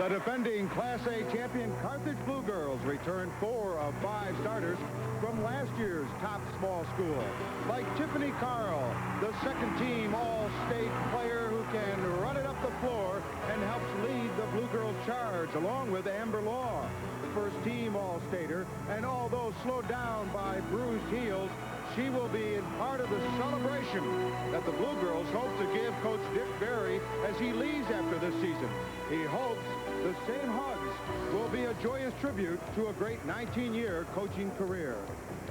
The defending Class A champion Carthage Blue Girls returned 4 of 5 starters from last year's top small school. Like Tiffany Carl, the second-team All-State player who can run it up the floor and helps lead the Blue Girls charge, along with Amber Law, the first-team All-Stater. And although slowed down by bruised heels, she will be in part of the celebration that the Blue Girls hope to give Coach Dick Berry as he leaves after this season. He hopes the same hugs will be a joyous tribute to a great 19-year coaching career.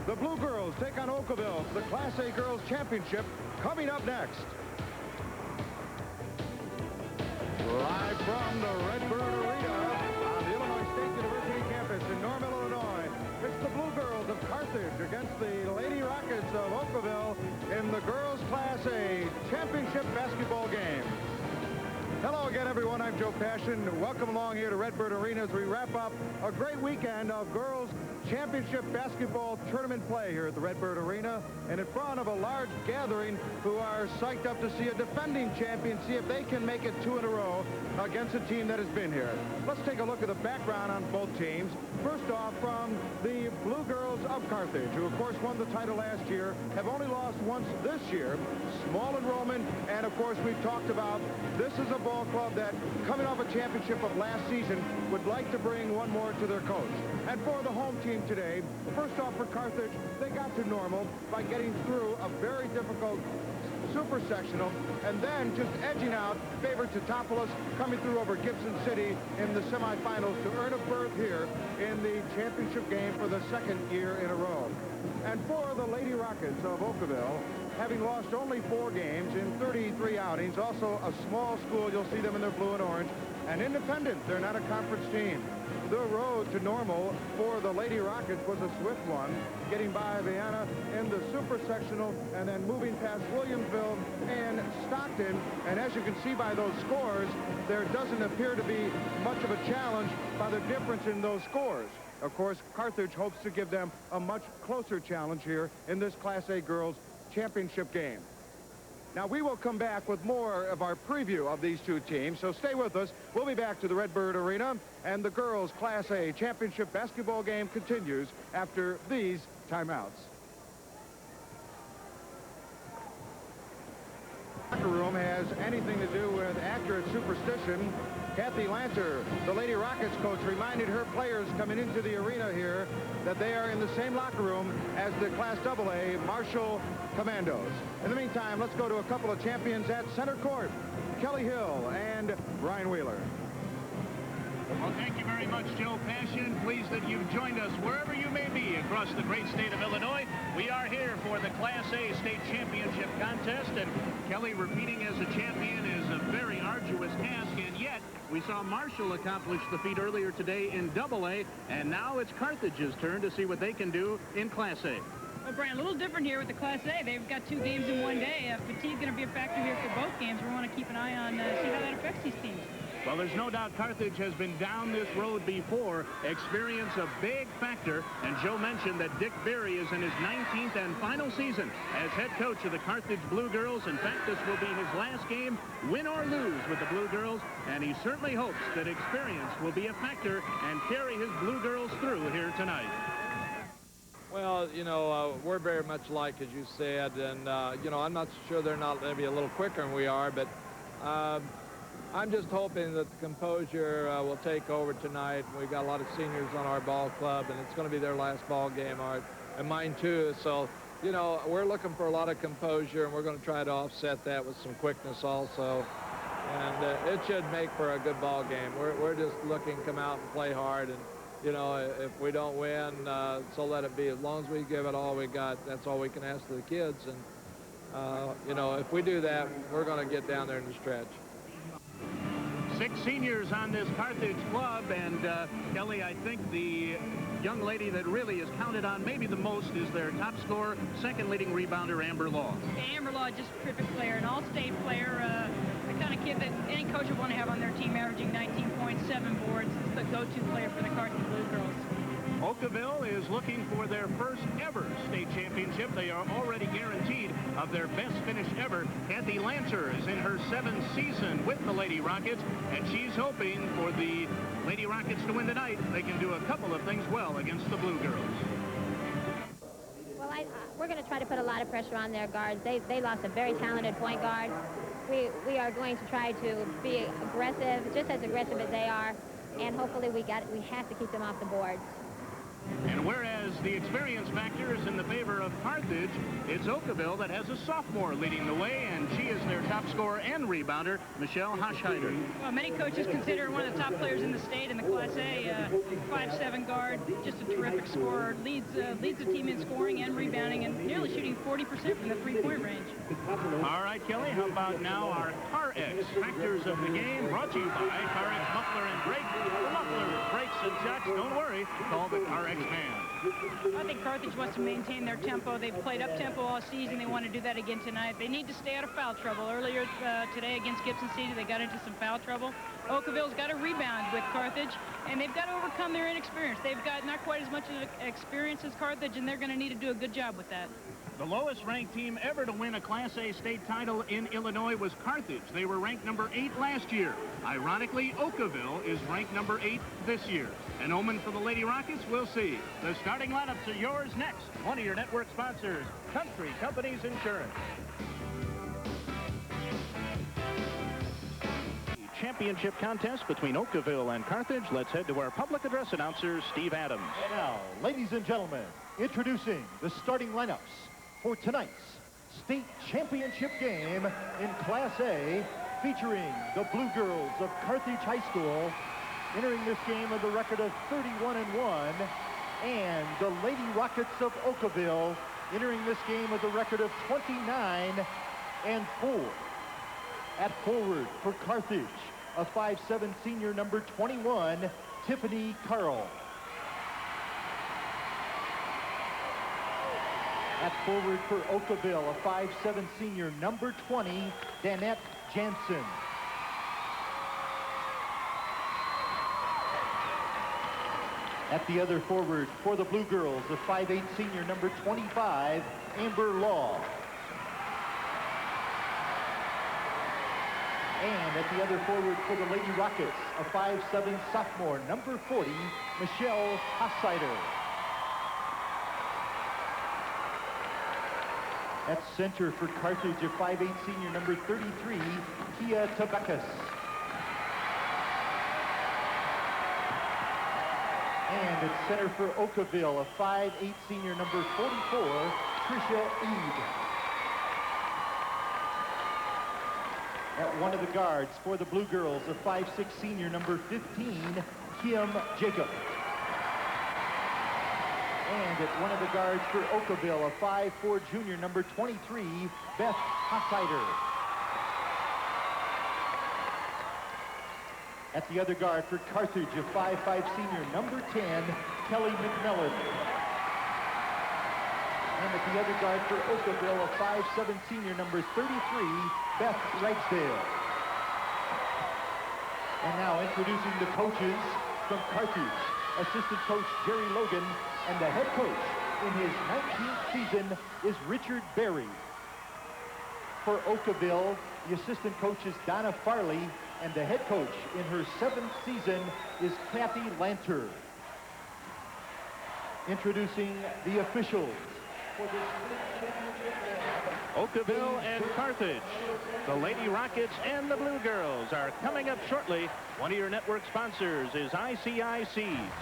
The Blue Girls take on Okawville for the Class A Girls Championship coming up next. Live from the Redbird Arena on the Illinois State University campus in Normal, Illinois, it's the Blue Girls of Carthage against the Lady Rockets of Okawville in the Girls Class A Championship basketball game. Hello again, everyone. I'm Joe Passion. Welcome along here to Redbird Arena as we wrap up a great weekend of girls championship basketball tournament play here at the Redbird Arena, and in front of a large gathering who are psyched up to see a defending champion, see if they can make it 2 in a row against a team that has been here. Let's take a look at the background on both teams. First off, from the Blue Girls of Carthage, who of course won the title last year, have only lost once this year. Small enrollment, and of course we've talked about this is a ball club that, coming off a championship of last season, would like to bring one more to their coach. And for the home team today, first off for Carthage, they got to Normal by getting through a very difficult super sectional, and then just edging out favored Teutopolis, coming through over Gibson City in the semifinals to earn a berth here in the championship game for the second year in a row. And for the Lady Rockets of Okawville, having lost only 4 games in 33 outings, also a small school, you'll see them in their blue and orange, and independent, they're not a conference team. The road to Normal for the Lady Rockets was a swift one, getting by Vienna in the super sectional and then moving past Williamsville and Stockton. And as you can see by those scores, there doesn't appear to be much of a challenge by the difference in those scores. Of course, Carthage hopes to give them a much closer challenge here in this Class A Girls Championship game. Now, we will come back with more of our preview of these two teams, so stay with us. We'll be back to the Redbird Arena, and the girls' Class A championship basketball game continues after these timeouts. Locker room has anything to do with accurate superstition. Kathy Lancer, the Lady Rockets coach, reminded her players coming into the arena here that they are in the same locker room as the Class AA Marshall Commandos. In the meantime, let's go to a couple of champions at center court, Kelly Hill and Brian Wheeler. Well, thank you very much, Joe Passion. Pleased that you've joined us wherever you may be across the great state of Illinois. We are here for the Class A State Championship contest, and Kelly, repeating as a champion is a very arduous task, and yet we saw Marshall accomplish the feat earlier today in AA, and now it's Carthage's turn to see what they can do in Class A. Well, Brian, a little different here with the Class A. They've got 2 games in one day. Fatigue's going to be a factor here for both games. We want to keep an eye on, see how that affects these teams. Well, there's no doubt Carthage has been down this road before. Experience a big factor, and Joe mentioned that Dick Berry is in his 19th and final season as head coach of the Carthage Blue Girls. In fact, this will be his last game, win or lose, with the Blue Girls, and he certainly hopes that experience will be a factor and carry his Blue Girls through here tonight. Well, you know, we're very much like, as you said, and, you know, I'm not sure they're not maybe a little quicker than we are, but I'm just hoping that the composure will take over tonight. We've got a lot of seniors on our ball club, and it's going to be their last ball game, and mine too. So, you know, we're looking for a lot of composure, and we're going to try to offset that with some quickness also. And it should make for a good ball game. We're just looking to come out and play hard, and, you know, if we don't win, so let it be. As long as we give it all we got, that's all we can ask of the kids. And, you know, if we do that, we're going to get down there in the stretch. 6 seniors on this Carthage club, and Kelly, I think the young lady that really is counted on maybe the most is their top scorer, second leading rebounder, Amber Law. Yeah, Amber Law, just a terrific player, an all-state player, the kind of kid that any coach would want to have on their team, averaging 19.7 boards. It's the go-to player for the Carthage Blue Girls. Okawville is looking for their first ever state championship. They are already guaranteed of their best finish ever. Kathy Lancer is in her 7th season with the Lady Rockets, and she's hoping for the Lady Rockets to win tonight. They can do a couple of things well against the Blue Girls. Well, we're going to try to put a lot of pressure on their guards. They lost a very talented point guard. We are going to try to be aggressive, just as aggressive as they are, and hopefully we have to keep them off the boards. And whereas the experience factor is in the favor of Carthage, it's Okawville that has a sophomore leading the way, and she is their top scorer and rebounder, Michelle Hoscheider. Well, many coaches consider her one of the top players in the state in the Class A. 5'7" guard, just a terrific scorer, leads the team in scoring and rebounding, and nearly shooting 40% from the three-point range. All right, Kelly, how about now our CarX factors of the game, brought to you by CarX Muffler and Brake. Muffler, brakes, and shocks, don't worry, call the CarX man. I think Carthage wants to maintain their tempo. They've played up-tempo all season. They want to do that again tonight. They need to stay out of foul trouble. Earlier today against Gibson City, they got into some foul trouble. Okawville's got to rebound with Carthage, and they've got to overcome their inexperience. They've got not quite as much experience as Carthage, and they're going to need to do a good job with that. The lowest ranked team ever to win a Class A state title in Illinois was Carthage. They were ranked number 8 last year. Ironically, Okawville is ranked number 8 this year. An omen for the Lady Rockets? We'll see. The starting lineups are yours next. One of your network sponsors, Country Companies Insurance. Championship contest between Okawville and Carthage. Let's head to our public address announcer, Steve Adams. And now, ladies and gentlemen, introducing the starting lineups for tonight's state championship game in Class A, featuring the Blue Girls of Carthage High School, entering this game with a record of 31-1, and the Lady Rockets of Okawville, entering this game with a record of 29-4. At forward for Carthage, a 5'7" senior, number 21, Tiffany Carl. At forward for Okawville, a 5'7" senior, number 20, Danette Jansen. At the other forward for the Blue Girls, a 5'8" senior, number 25, Amber Law. And at the other forward for the Lady Rockets, a 5'7" sophomore, number 40, Michelle Hoscheider. At center for Carthage, a 5'8" senior, number 33, Kia Tabekas. And at center for Okawville, a 5'8" senior, number 44, Tricia Eade. At one of the guards for the Blue Girls, a 5'6" senior, number 15, Kim Jacob. And at one of the guards for Okawville, a 5'4" junior, number 23, Beth Hoscheider. At the other guard for Carthage, a 5'5" senior, number 10, Kelly McMillan. And at the other guard for Okawville, a 5'7" senior, number 33, Beth Ragsdale. And now introducing the coaches from Carthage, assistant coach Jerry Logan, and the head coach in his 19th season is Richard Berry. For Okawville, the assistant coach is Donna Farley, and the head coach in her 7th season is Kathy Lanter. Introducing the officials for this Okawville and Carthage. The Lady Rockets and the Blue Girls are coming up shortly. One of your network sponsors is ICI Seeds.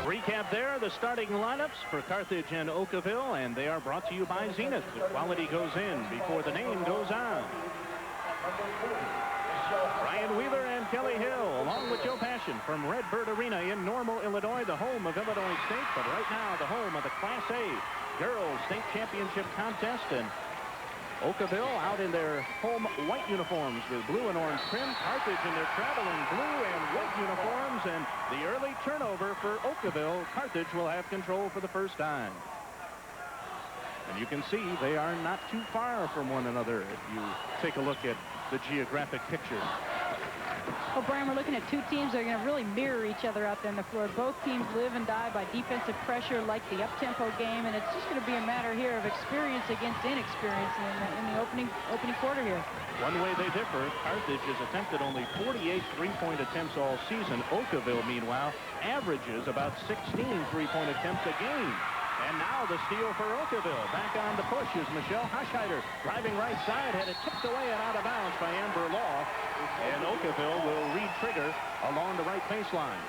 Recap there, the starting lineups for Carthage and Okawville, and they are brought to you by Zenith. The quality goes in before the name goes on. Ryan Wheeler and Kelly Hill, along with Joe Passion from Redbird Arena in Normal, Illinois, the home of Illinois State, but right now the home of the Class A Girls State Championship Contest. And Okawville out in their home white uniforms with blue and orange trim. Carthage in their traveling blue and white uniforms, and the early turnover for Okawville. Carthage will have control for the first time. And you can see they are not too far from one another if you take a look at the geographic picture. Well, Brian, we're looking at two teams that are going to really mirror each other out there on the floor. Both teams live and die by defensive pressure, like the up-tempo game, and it's just going to be a matter here of experience against inexperience in the opening quarter here. One way they differ, Carthage has attempted only 48 three-point attempts all season. Okawville, meanwhile, averages about 16 three-point attempts a game. And now the steal for Okawville. Back on the push is Michelle Hochscheider. Driving right side, had it tipped away and out of bounds by Amber Law. And Okawville will re-trigger along the right baseline.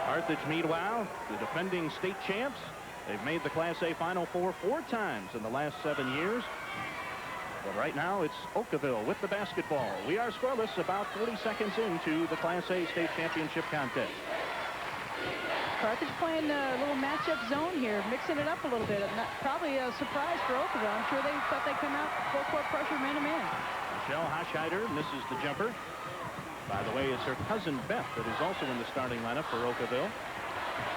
Carthage, meanwhile, the defending state champs. They've made the Class A Final Four 4 times in the last 7 years. But right now, it's Okawville with the basketball. We are scoreless about 40 seconds into the Class A state championship contest. Carthage playing a little matchup zone here, mixing it up a little bit. Probably a surprise for Okawville. I'm sure they thought they'd come out full court pressure man-to-man. Michelle Hochscheider misses the jumper. By the way, it's her cousin Beth that is also in the starting lineup for Okawville.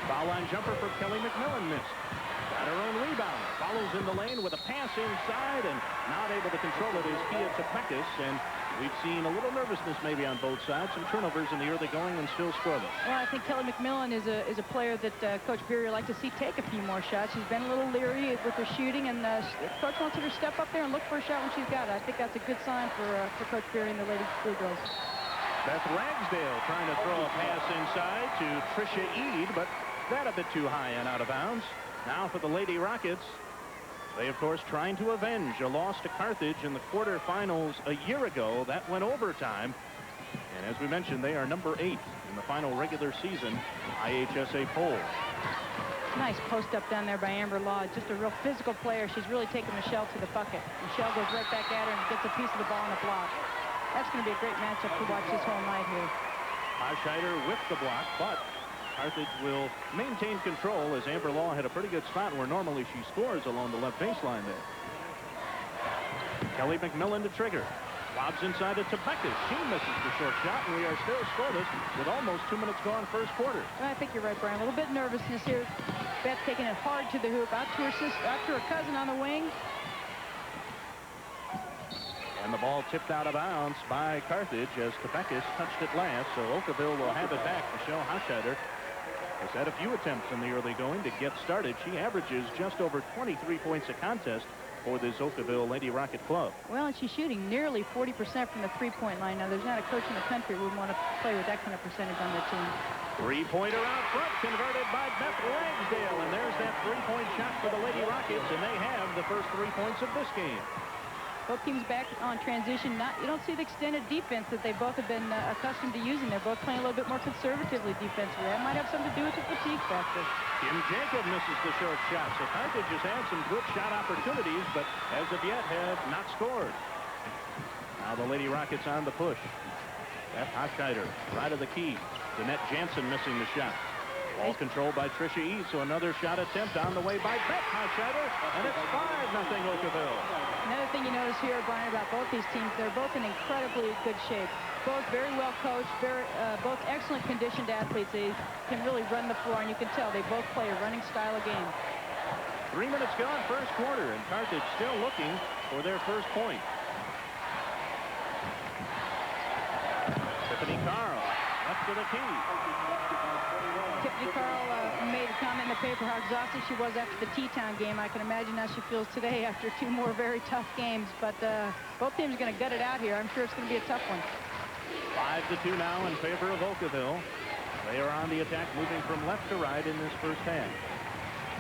Foul line jumper for Kelly McMillan missed. Got her own rebound. Follows in the lane with a pass inside, and not able to control it is Kia Tepekis. And we've seen a little nervousness maybe on both sides. Some turnovers in the early going and still scoreless. Well, I think Kelly McMillan is a player that Coach Beery would like to see take a few more shots. She's been a little leery with her shooting, and Coach wants her to step up there and look for a shot when she's got it. I think that's a good sign for Coach Beery and the Lady Blue Girls. Beth Ragsdale trying to throw a pass inside to Tricia Eade, but that a bit too high and out of bounds. Now for the Lady Rockets. They, of course, trying to avenge a loss to Carthage in the quarterfinals a year ago. That went overtime. And as we mentioned, they are number 8 in the final regular season IHSA poll. Nice post up down there by Amber Law. Just a real physical player. She's really taken Michelle to the bucket. Michelle goes right back at her and gets a piece of the ball on a block. That's going to be a great matchup to watch this whole night here. Hochscheider with the block, but Carthage will maintain control as Amber Law had a pretty good spot where normally she scores along the left baseline there. Kelly McMillan to trigger. Lobs inside to Tepekis. She misses the short shot, and we are still scoreless with almost 2 minutes gone first quarter. Well, I think you're right, Brian. A little bit nervousness here. Beth taking it hard to the hoop, out to her cousin on the wing. And the ball tipped out of bounds by Carthage as Tepekis touched it last, so Okawville will have it back. Michelle Hochscheider has had a few attempts in the early going to get started. She averages just over 23 points a contest for this Okawville Lady Rocket club. Well, and she's shooting nearly 40% from the three-point line. Now, there's not a coach in the country who would want to play with that kind of percentage on their team. Three-pointer out front, converted by Beth Ragsdale. And there's that three-point shot for the Lady Rockets, and they have the first 3 points of this game. Both teams back on transition. You don't see the extended defense that they both have been accustomed to using. They're both playing a little bit more conservatively defensively. That might have something to do with the fatigue factor. Kim Jacob misses the short shot. So Carthage has had some good shot opportunities, but as of yet have not scored. Now the Lady Rockets on the push. Beth Hochscheider, right of the key. Danette Jansen missing the shot. Ball controlled by Tricia Eade, so another shot attempt on the way by Beth Hochscheider, and it's 5-0 Okawville. Another thing you notice here, Brian, about both these teams, they're both in incredibly good shape. Both very well coached, both excellent conditioned athletes. They can really run the floor, and you can tell they both play a running style of game. 3 minutes gone, first quarter, and Carthage still looking for their first point. Tiffany Carl up to the key. Tiffany Carl made a comment in the paper how exhausted she was after the T-Town game. I can imagine how she feels today after 2 more very tough games. But both teams are going to gut it out here. I'm sure it's going to be a tough one. 5-2 now in favor of Okawville. They are on the attack, moving from left to right in this first half.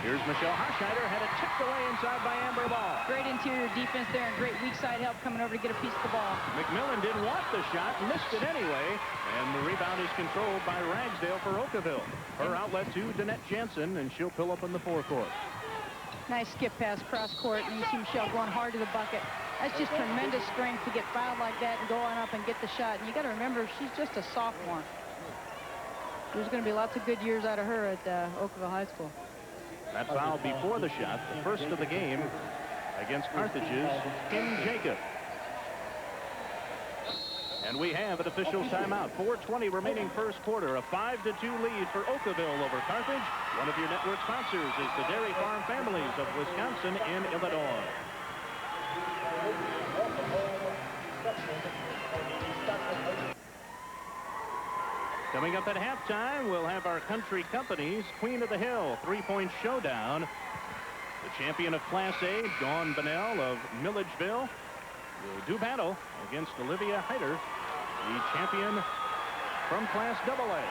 Here's Michelle Hochscheider, had it tipped away inside by Amber Law. Great interior defense there and great weak side help coming over to get a piece of the ball. McMillan didn't want the shot, missed it anyway, and the rebound is controlled by Ragsdale for Okawville. Her outlet to Danette Jansen, and she'll fill up in the forecourt. Nice skip pass cross court, and you see Michelle going hard to the bucket. That's just tremendous strength to get fouled like that and go on up and get the shot. And you got to remember, she's just a sophomore. There's going to be lots of good years out of her at Okawville High School. That foul before the shot, the first of the game against Carthage's Kim Jacob. And we have an official timeout. 4:20 remaining first quarter. A 5-2 lead for Okawville over Carthage. One of your network sponsors is the Dairy Farm Families of Wisconsin and Illinois. Coming up at halftime, we'll have our country company's Queen of the Hill three-point showdown. The champion of Class A, Dawn Bonnell of Milledgeville, will do battle against Olivia Hyder, the champion from Class AA.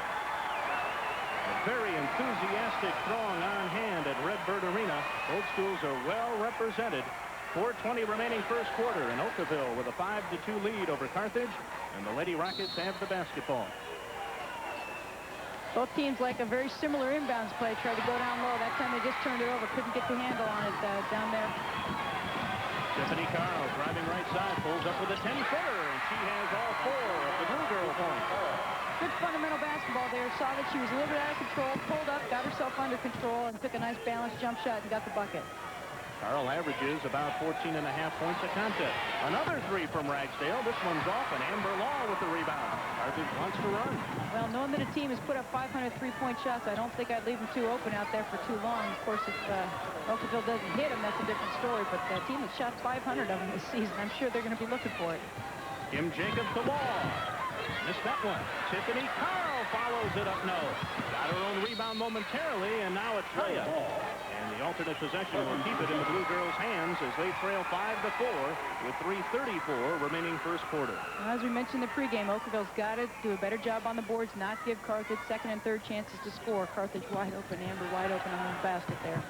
A very enthusiastic throng on hand at Redbird Arena. Both schools are well represented. 4:20 remaining first quarter, and Okawville with a 5-2 lead over Carthage, and the Lady Rockets have the basketball. Both teams like a very similar inbounds play. Tried to go down low. That time they just turned it over. Couldn't get the handle on it down there. Tiffany Carl driving right side. Pulls up with a 10-footer, and she has all 4 of the Blue Girl points. Good fundamental basketball there. Saw that she was a little bit out of control. Pulled up, got herself under control, and took a nice balanced jump shot and got the bucket. Carl averages about 14.5 points a contest. Another 3 from Ragsdale. This one's off, and Amber Law with the rebound. Carthage wants to run. Well, knowing that a team has put up 500 3-point shots, I don't think I'd leave them too open out there for too long. Of course, if Okawville doesn't hit them, that's a different story. But the team has shot 500 of them this season. I'm sure they're going to be looking for it. Kim Jacobs the ball. Missed that one. Tiffany Carl follows it up. No. Got her own rebound momentarily, and now it's layup. And the alternate possession will keep it in the Blue Girls' hands as they trail 5-4 with 3:34 remaining first quarter. Well, as we mentioned in the pregame, Okawville's got to do a better job on the boards, not give Carthage second and third chances to score. Carthage wide open, Amber wide open on the basket there.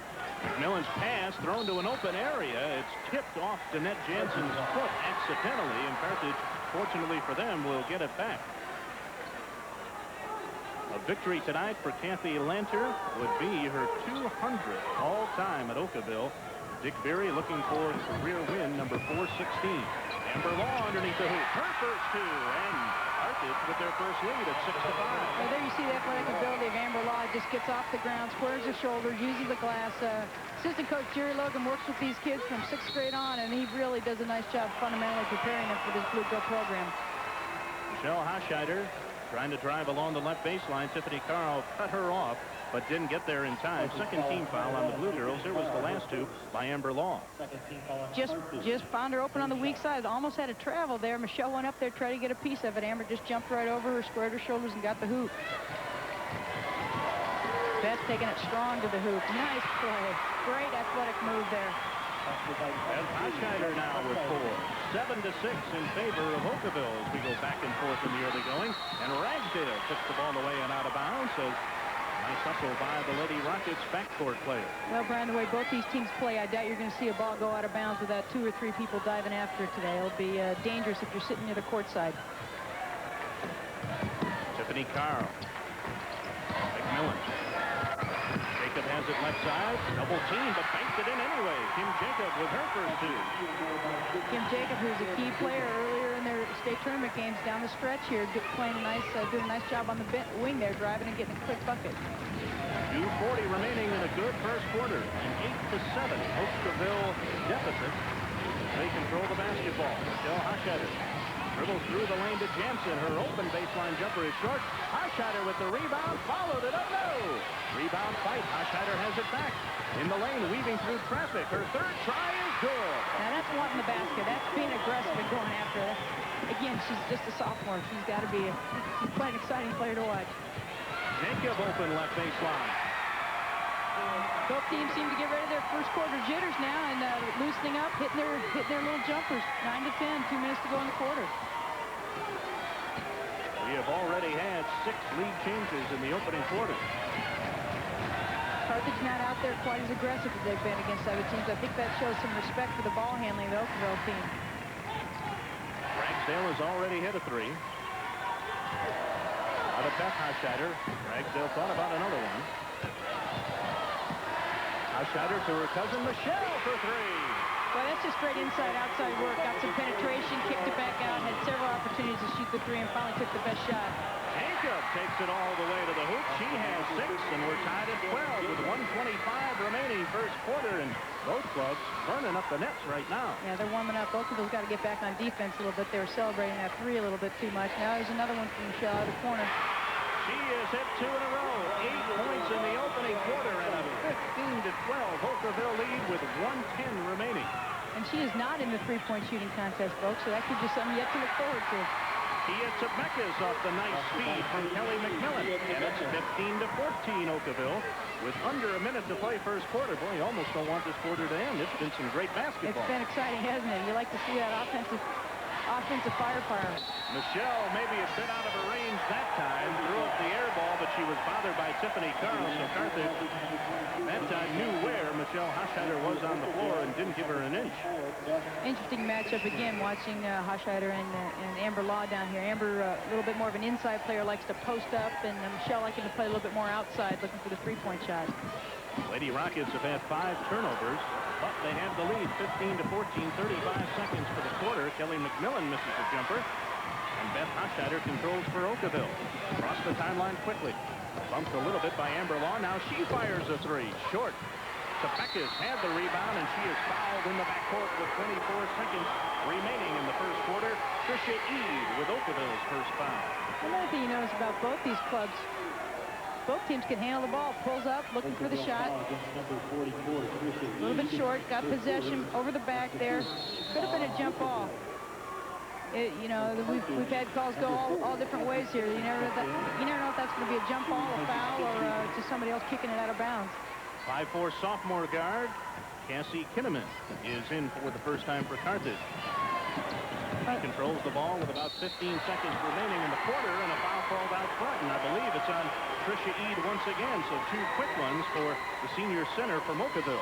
McMillan's pass thrown to an open area. It's tipped off Danette Jansen's foot accidentally, and Carthage, fortunately for them, will get it back. A victory tonight for Kathy Lanter would be her 200th all-time at Okawville. Dick Berry looking for career win number 416. Amber Law underneath the hoop. Her first 2, and Carthage with their first lead at 6-5. Well, there you see the athletic ability of Amber Law. Just gets off the ground, squares her shoulders, uses the glass. Assistant coach Jerry Logan works with these kids from 6th grade on, and he really does a nice job fundamentally preparing them for this Blue Girl program. Michelle Hoscheider trying to drive along the left baseline. Tiffany Carl cut her off, but didn't get there in time. Second team foul on the Blue Girls. There was the last 2 by Amber Law. Just found her open on the weak side. Almost had to travel there. Michelle went up there, tried to get a piece of it. Amber just jumped right over her, squared her shoulders, and got the hoop. Beth taking it strong to the hoop. Nice play. Great athletic move there. And Hoscheider now with 4. 7-6 in favor of Okawville as we go back and forth in the early going. And Ragsdale puts the ball away and out of bounds. So nice hustle by the Lady Rockets backcourt player. Well, Brian, the way both these teams play, I doubt you're going to see a ball go out of bounds without 2 or 3 people diving after it today. It'll be dangerous if you're sitting near the court side. Tiffany Carl. McMillan. Jacob has it left side. Double team, but banks it in anyway. Kim Jacob with her first 2. Kim Jacob, who's a key player earlier in their state tournament games down the stretch here, doing a nice job on the wing there, driving and getting a quick bucket. 2:40 remaining in a good first quarter. An 8-7 Okawville deficit. They control the basketball. Michelle Hoscheider dribbles through the lane to Jansen. Her open baseline jumper is short. Hoscheider with the rebound, followed it up. No! Rebound fight. Hoscheider has it back. In the lane, weaving through traffic. Her third try is good. Now that's wanting the basket. That's being aggressive and going after it. Again, she's just a sophomore. She's got to be she's quite an exciting player to watch. Jacob open left baseline. Both teams seem to get rid of their first quarter jitters now and loosening up, hitting their little jumpers. 9-10, 2 minutes to go in the quarter. We have already had 6 lead changes in the opening quarter. Carthage not out there quite as aggressive as they've been against other teams. I think that shows some respect for the ball handling of the Okawville team. Ragsdale has already hit a 3. Out of Beth Hoscheider. Ragsdale thought about another one. Hoscheider to her cousin Michelle for 3. Well, that's just great inside-outside work. Got some penetration, kicked it back out, had several opportunities to shoot the 3, and finally took the best shot. Jacob takes it all the way to the hoop. She has 6, and we're tied at 12 with 1:25 remaining first quarter, and both clubs burning up the nets right now. Yeah, they're warming up. Okawville's got to get back on defense a little bit. They were celebrating that 3 a little bit too much. Now there's another one from Michelle out of the corner. She has hit 2 in a row. 8 points in the opening quarter and a 15-12 Okawville lead with 1:10 remaining. And she is not in the three-point shooting contest, folks, so that gives you something yet to look forward to. Ihetzabekis off the nice speed from Kelly McMillan. And it's 15-14 Okawville with under a minute to play first quarter. Boy, you almost don't want this quarter to end. It's been some great basketball. It's been exciting, hasn't it? You like to see that offensive firepower. Michelle maybe a bit out of her range that time. Threw up the air ball, but she was bothered by Tiffany Carl. So Carthage that time knew where Michelle Hochscheider was on the floor and didn't give her an inch. Interesting matchup again, watching Hochscheider and Amber Law down here. Amber, a little bit more of an inside player, likes to post up, and Michelle liking to play a little bit more outside, looking for the three-point shot. Lady Rockets have had 5 turnovers, but they have the lead 15-14, 35 seconds for the quarter. Kelly McMillan misses the jumper, and Beth Hochscheider controls for Okawville. Across the timeline quickly. Bumped a little bit by Amber Law. Now she fires a 3. Short. Sabekis had the rebound, and she is fouled in the backcourt with 24 seconds remaining in the first quarter. Trisha Ede with Okawville's first foul. Another thing you notice about both these clubs, both teams can handle the ball. Pulls up, looking for the shot. A little bit short, got possession over the back there. Could have been a jump ball. You know, we've had calls go all different ways here. You never know if that's going to be a jump ball, a foul, or just somebody else kicking it out of bounds. 5'4" sophomore guard Cassie Kinnaman is in for the first time for Carthage. She controls the ball with about 15 seconds remaining in the quarter, and a foul called out front. And I believe it's on Trisha Ede once again. So 2 quick ones for the senior center from Okawville.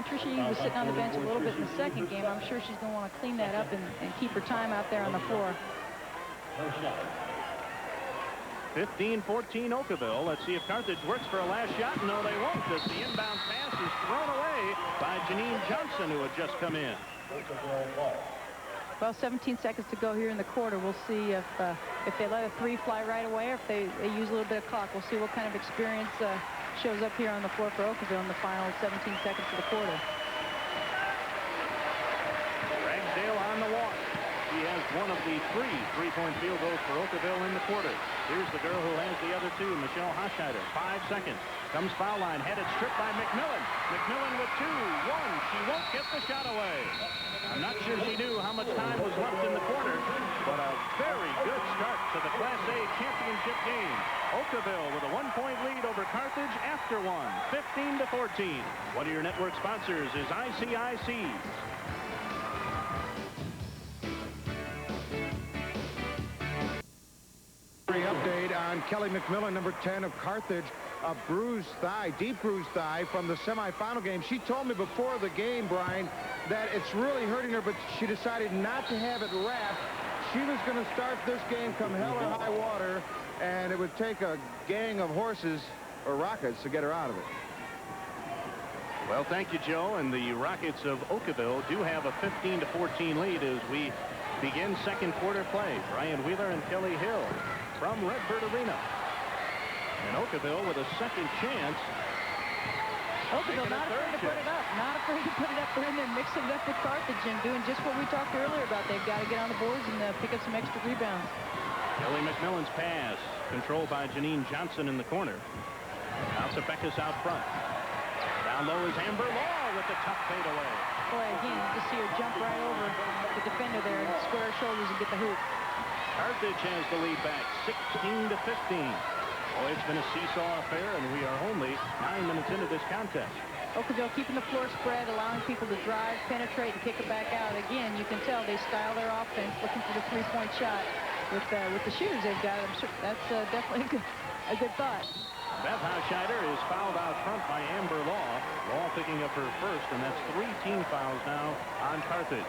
Trisha Ede was sitting on the bench a little bit in the second game. I'm sure she's going to want to clean that up and keep her time out there on the floor. 15-14 Okawville. Let's see if Carthage works for a last shot. No, they won't, as the inbound pass is thrown away by Janine Johnson, who had just come in. Well, 17 seconds to go here in the quarter. We'll see if they let a 3 fly right away, or if they use a little bit of clock. We'll see what kind of experience shows up here on the floor for Okawville in the final 17 seconds of the quarter. Ragsdale on the walk. He has one of the 3 3-point field goals for Okawville in the quarter. Here's the girl who has the other 2, Michelle Hochscheider. 5 seconds. Comes foul line, headed stripped by McMillan. McMillan with 2. 1. She won't get the shot away. I'm not sure she knew how much time was left in the quarter, but a very good start to the Class A championship game. Okawville with a 1-point lead over Carthage after 1, 15-14. One of your network sponsors is ICIC. Update on Kelly McMillan, number 10 of Carthage. A bruised thigh, deep bruised thigh from the semifinal game. She told me before the game, Brian, that it's really hurting her, but she decided not to have it wrapped. She was going to start this game come hell or high water, and it would take a gang of horses or rockets to get her out of it. Well, thank you, Joe. And the Rockets of Okawville do have a 15-14 lead as we begin second quarter play. Brian Wheeler and Kelly Hill from Redbird Arena. And Okawville with a second chance. Okawville not afraid to put it up. Not afraid to put it up. They're in there mixing it up with Carthage and doing just what we talked earlier about. They've got to get on the boards and pick up some extra rebounds. Kelly McMillan's pass controlled by Janine Johnson in the corner. Now Sabekis out front. Down low is Amber Law with the tough fadeaway. Boy, again, you just see her jump right over the defender there and square her shoulders and get the hoop. Carthage has the lead back, 16-15. Boy, it's been a seesaw affair, and we are only 9 minutes into this contest. Okawville keeping the floor spread, allowing people to drive, penetrate, and kick it back out. Again, you can tell they style their offense, looking for the 3-point shot with the shooters they've got. I'm sure that's definitely a good thought. Beth Hochscheider is fouled out front by Amber Law. Law picking up her first, and that's 3 team fouls now on Carthage.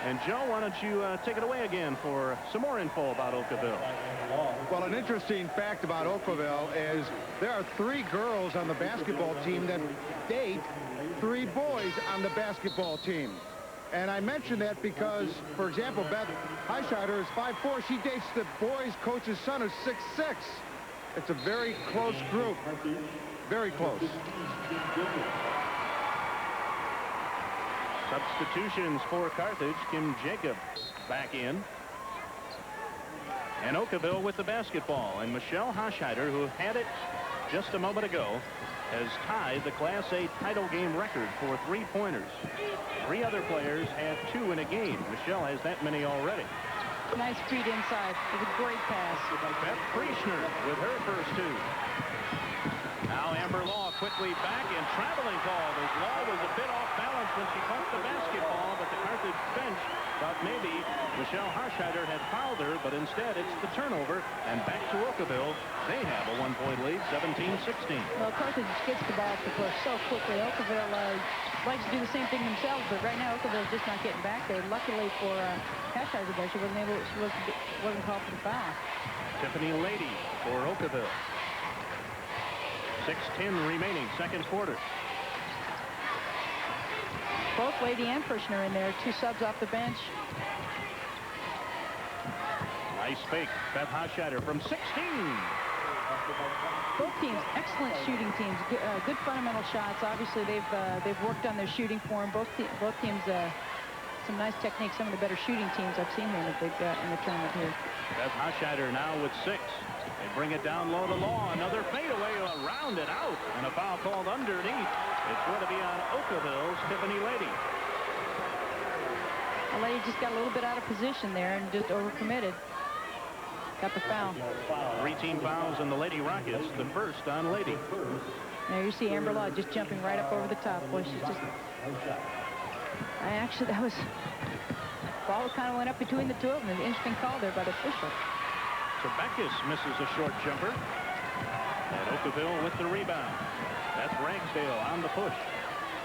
And Joe, why don't you take it away again for some more info about Okawville. Well, an interesting fact about Okawville is there are 3 girls on the basketball team that date 3 boys on the basketball team. And I mention that because, for example, Beth Hochscheider is 5'4". She dates the boys' coach's son who's 6'6". It's a very close group. Very close. Substitutions for Carthage. Kim Jacob back in. And Okawville with the basketball. And Michelle Hochscheider, who had it just a moment ago, has tied the Class A title game record for three-pointers. 3 other players have 2 in a game. Michelle has that many already. Nice feed inside. It was a great pass. Beth Frischner with her first 2. Now Amber Law quickly back and traveling call. As Law was a bit off balance when she caught the basketball, but the Carthage bench thought maybe Michelle Harsheider had fouled her, but instead it's the turnover, and back to Okawville. They have a 1-point lead, 17-16. Well, Carthage gets the ball to push so quickly. Okawville likes to do the same thing themselves, but right now Okawville's just not getting back there. Luckily for Harsheider there, she wasn't called for the foul. Tiffany Lady for Okawville. 6:10 remaining, second quarter. Both Lady and Frischner in there. 2 subs off the bench. Nice fake. Beth Harsheider from 16. Both teams, excellent shooting teams. Good fundamental shots. Obviously, they've worked on their shooting form. Both teams, some nice techniques. Some of the better shooting teams I've seen here in the tournament here. Beth Harsheider now with 6. They bring it down low to Law. Another fadeaway, around it out, and a foul called underneath. It's going to be on Okawville's Tiffany Lady. The Lady just got a little bit out of position there and just overcommitted. Got the foul. 3 team fouls in the Lady Rockets, the first on Lady. Now you see Amber Law just jumping right up over the top. Boy, she's just... Actually, that was... Ball kind of went up between the 2 of them. An interesting call there by the official. Trebekis misses a short jumper. And Okawville with the rebound. That's Ragsdale on the push.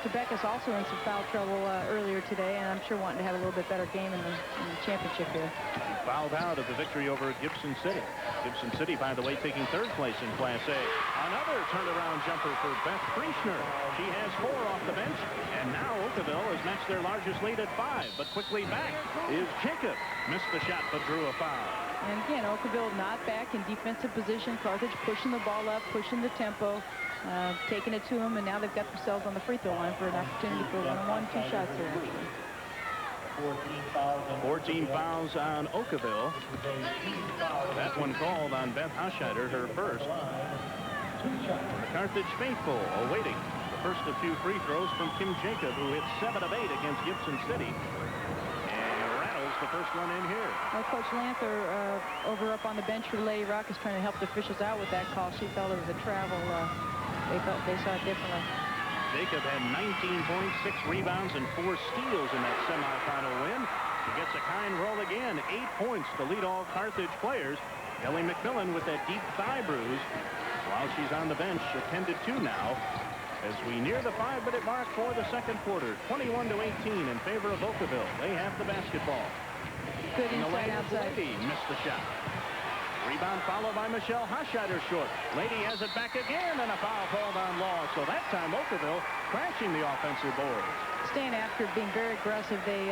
Trebekis also in some foul trouble earlier today, and I'm sure wanting to have a little bit better game in the championship here. He fouled out of the victory over Gibson City. Gibson City, by the way, taking 3rd place in Class A. Another turnaround jumper for Beth Frischner. She has 4 off the bench, and now Okawville has matched their largest lead at 5. But quickly back is Jacob. Missed the shot, but drew a foul. And again, Okawville not back in defensive position. Carthage pushing the ball up, pushing the tempo, taking it to them, and now they've got themselves on the free throw line for an opportunity for 1-on-1, 2 shots here. 14 fouls on Okawville. That one called on Beth Harsheider, her first. The Carthage faithful awaiting the first of 2 free throws from Kim Jacob, who hit 7 of 8 against Gibson City. The first one in here. Well, Coach Lanther over up on the bench for the Lady Rock is trying to help the officials out with that call. She felt it was a travel. They saw it differently. Jacob had 19 points, 6 rebounds, and 4 steals in that semifinal win. She gets a kind roll again. 8 points to lead all Carthage players. Ellie McMillan with that deep thigh bruise. While she's on the bench, attended to now. As we near the 5-minute mark for the second quarter, 21-18 in favor of Okawville. They have the basketball. Good inside outside. Lady missed the shot. Rebound followed by Michelle Harsheider short. Lady has it back again, and a foul called on Law. So that time Okawville crashing the offensive board. Staying after, being very aggressive. They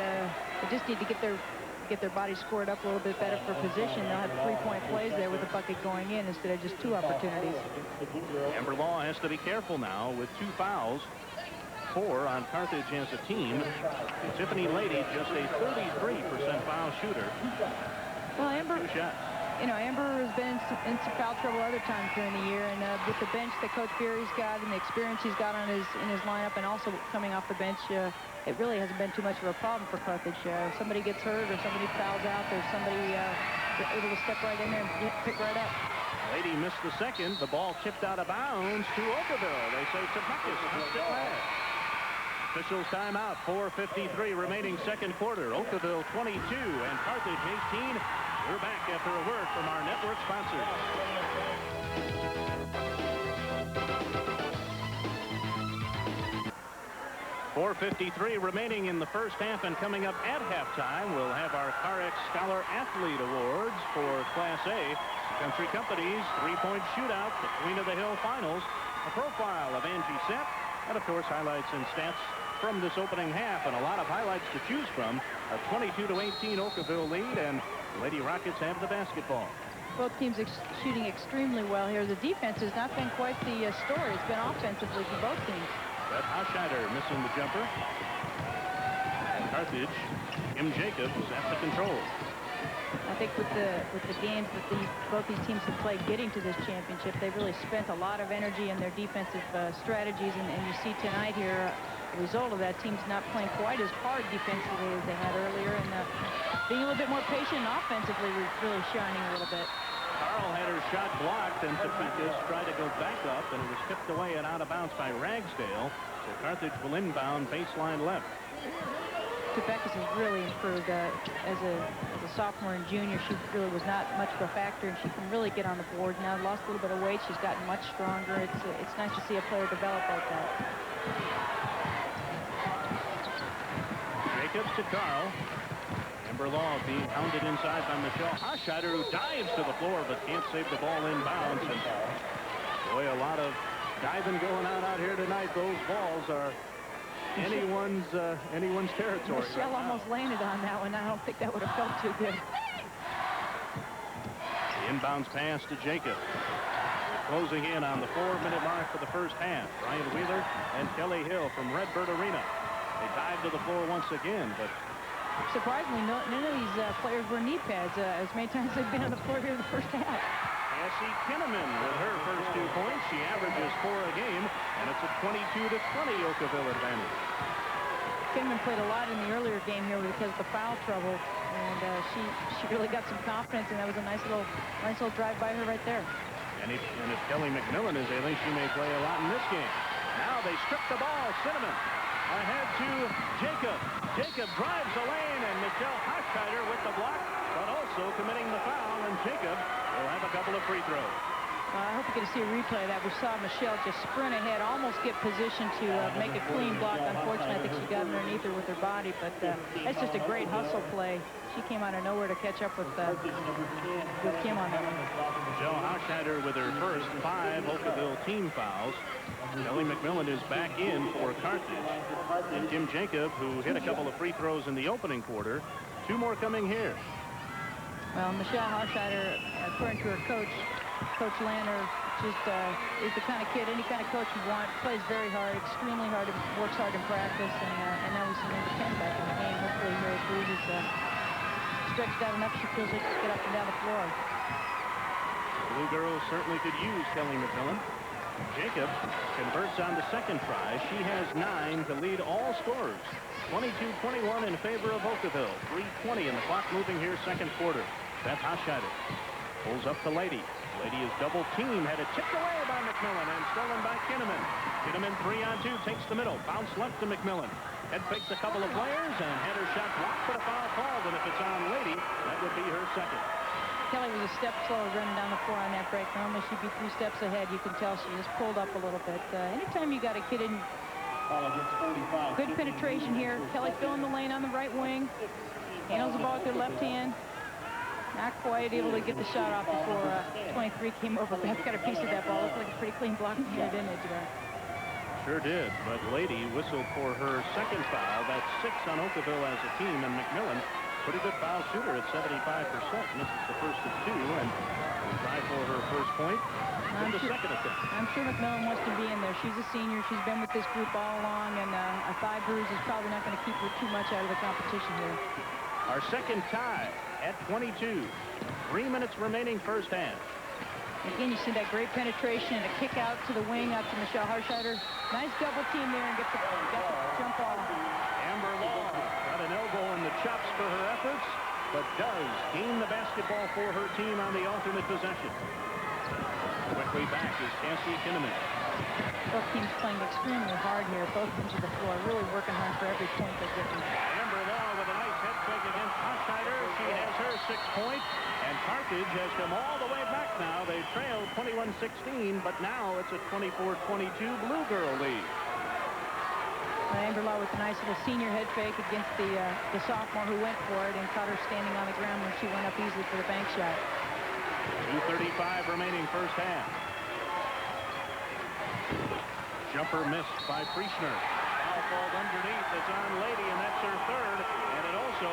just need to get their body scored up a little bit better for position. They'll have 3-point plays there with the bucket going in instead of just 2 opportunities. Amber Law has to be careful now with 2 fouls. 4 on Carthage as a team. Tiffany Lady just a 33% foul shooter. Well, Amber, 2 shots. You know, Amber has been in some foul trouble other times during the year, and with the bench that Coach Berry's got and the experience he's got in his lineup, and also coming off the bench, it really hasn't been too much of a problem for Carthage. If somebody gets hurt or somebody fouls out, there's somebody able to step right in there and pick right up. Lady missed the second. The ball tipped out of bounds to Okawville. They say Trebekis missed it last. Officials timeout. 4:53 remaining second quarter. Okawville 22 and Carthage 18. We're back after a word from our network sponsors. 4:53 remaining in the first half, and coming up at halftime, we'll have our CarX Scholar Athlete Awards for Class A. Country Company's 3-point shootout, the Queen of the Hill Finals, a profile of Angie Sapp, and of course highlights and stats from this opening half, and a lot of highlights to choose from. A 22-18 Okawville lead, and Lady Rockets have the basketball. Both teams shooting extremely well here. The defense has not been quite the story. It's been offensively for both teams. Beth Harsheider missing the jumper. And Carthage, Kim Jacobs at the control. I think with the games that both these teams have played getting to this championship, they've really spent a lot of energy in their defensive strategies, and you see tonight here the result of that team's not playing quite as hard defensively as they had earlier, and being a little bit more patient offensively was really shining a little bit. Carl had her shot blocked, and Topekis tried to go back up, and it was tipped away and out of bounds by Ragsdale. So Carthage will inbound baseline left. Topekis has really improved as a sophomore and junior. She really was not much of a factor, and she can really get on the board now. Lost a little bit of weight. She's gotten much stronger. It's nice to see a player develop like that. Jacobs to Carl. Amber Law being hounded inside by Michelle Hochscheider, who dives to the floor but can't save the ball inbounds. And boy, a lot of diving going on out here tonight. Those balls are anyone's territory. Michelle almost landed on that one. I don't think that would have felt too good. The inbounds pass to Jacob. Closing in on the 4-minute mark for the first half. Brian Wheeler and Kelly Hill from Redbird Arena. They dive to the floor once again, but surprisingly, none of these players wear knee pads as many times they've been on the floor here in the first half. Cassie Kinnaman with her first 2 points. She averages 4 a game, and it's a 22-20 Okawville advantage. Kinnaman played a lot in the earlier game here because of the foul trouble, and she really got some confidence, and that was a nice little drive by her right there. And if Kelly McMillan is ailing, she may play a lot in this game. Now they strip the ball. Cinnamon ahead to Jacob. Jacob drives the lane, and Michelle Hochscheider with the block, but also committing the foul, and Jacob will have a couple of free throws. I hope you get to see a replay of that. We saw Michelle just sprint ahead, almost get positioned to make a clean block. Unfortunately, I think she got underneath her with her body, but that's just a great hustle play. She came out of nowhere to catch up with Kim on that one. Michelle Hochscheider with her first 5 Okawville team fouls. Kelly McMillan is back in for Carthage. And Kim Jacob, who hit a couple of free throws in the opening quarter. 2 more coming here. Well, Michelle Hochscheider, according to her coach, Coach Lanner, just is the kind of kid, any kind of coach you want, plays very hard, extremely hard, works hard in practice, and now we see number 10 back in the game. Hopefully here as Bruce is stretched out enough she feels like she can get up and down the floor. The Blue Girls certainly could use Kelly McMillan. Jacob converts on the second try. She has 9 to lead all scorers. 22-21 in favor of Okawville. 3:20 in the clock moving here, second quarter. Beth Hochscheider pulls up to Lady. Lady is double teamed, had it tipped away by McMillan and stolen by Kinnaman. Kinnaman 3-on-2, takes the middle, bounce left to McMillan. Head fakes a couple of players and had her shot blocked, but a foul called, and if it's on Lady, that would be her second. Kelly was a step slower running down the floor on that break. Normally she'd be 3 steps ahead. You can tell she just pulled up a little bit. Anytime you got a kid in good penetration here, Kelly filling the lane on the right wing, handles the ball with her left hand. Not quite able to get the shot off before 23 came over. Beth got a piece of that ball. Looked like a pretty clean block from here, didn't it, Gerard? Sure did, but Lady whistled for her second foul. That's 6 on Okawville as a team, and McMillan, pretty good foul shooter at 75%. Misses the first of 2, and will try for her first point in the second attempt. I'm sure McMillan wants to be in there. She's a senior. She's been with this group all along, and a thigh bruise is probably not going to keep her too much out of the competition here. Our second tie at 22. 3 minutes remaining first half. Again, you see that great penetration and a kick out to the wing, out to Michelle Hochscheider. Nice double team there and got the jump off. Amber Law got an elbow in the chops for her efforts, but does gain the basketball for her team on the alternate possession. Quickly back is Cassie Kinnaman. Both teams playing extremely hard here. Both teams on the floor really working hard for every point they're getting. Amber Law with a nice head fake against Hochscheider. She has her 6 points, and Carthage has come all the way back now. They trailed 21-16, but now it's a 24-22 Blue Girl lead. Amber Law with a nice little senior head fake against the sophomore who went for it and caught her standing on the ground when she went up easily for the bank shot. 2:35 remaining first half. Jumper missed by Frischner. Foul ball underneath. It's on Lady, and that's her third. And it also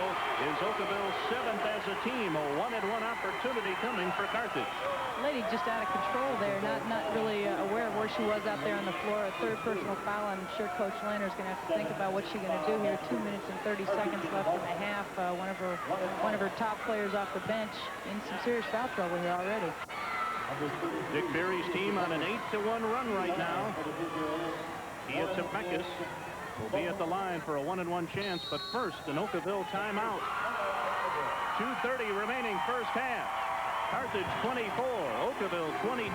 is Okawville's 7th as a team. A 1-and-1 opportunity coming for Carthage. Lady just out of control there, not really aware of where she was out there on the floor. A third personal foul. I'm sure Coach Lanner's going to have to think about what she's going to do here. 2 minutes and 30 seconds left in the half. One of her top players off the bench in some serious foul trouble here already. Dick Berry's team on an 8-1 run right now. Kia Tepekis will be at the line for a 1-and-1 chance, but first an Okawville timeout. 2:30 remaining first half. Carthage 24, Okawville 22.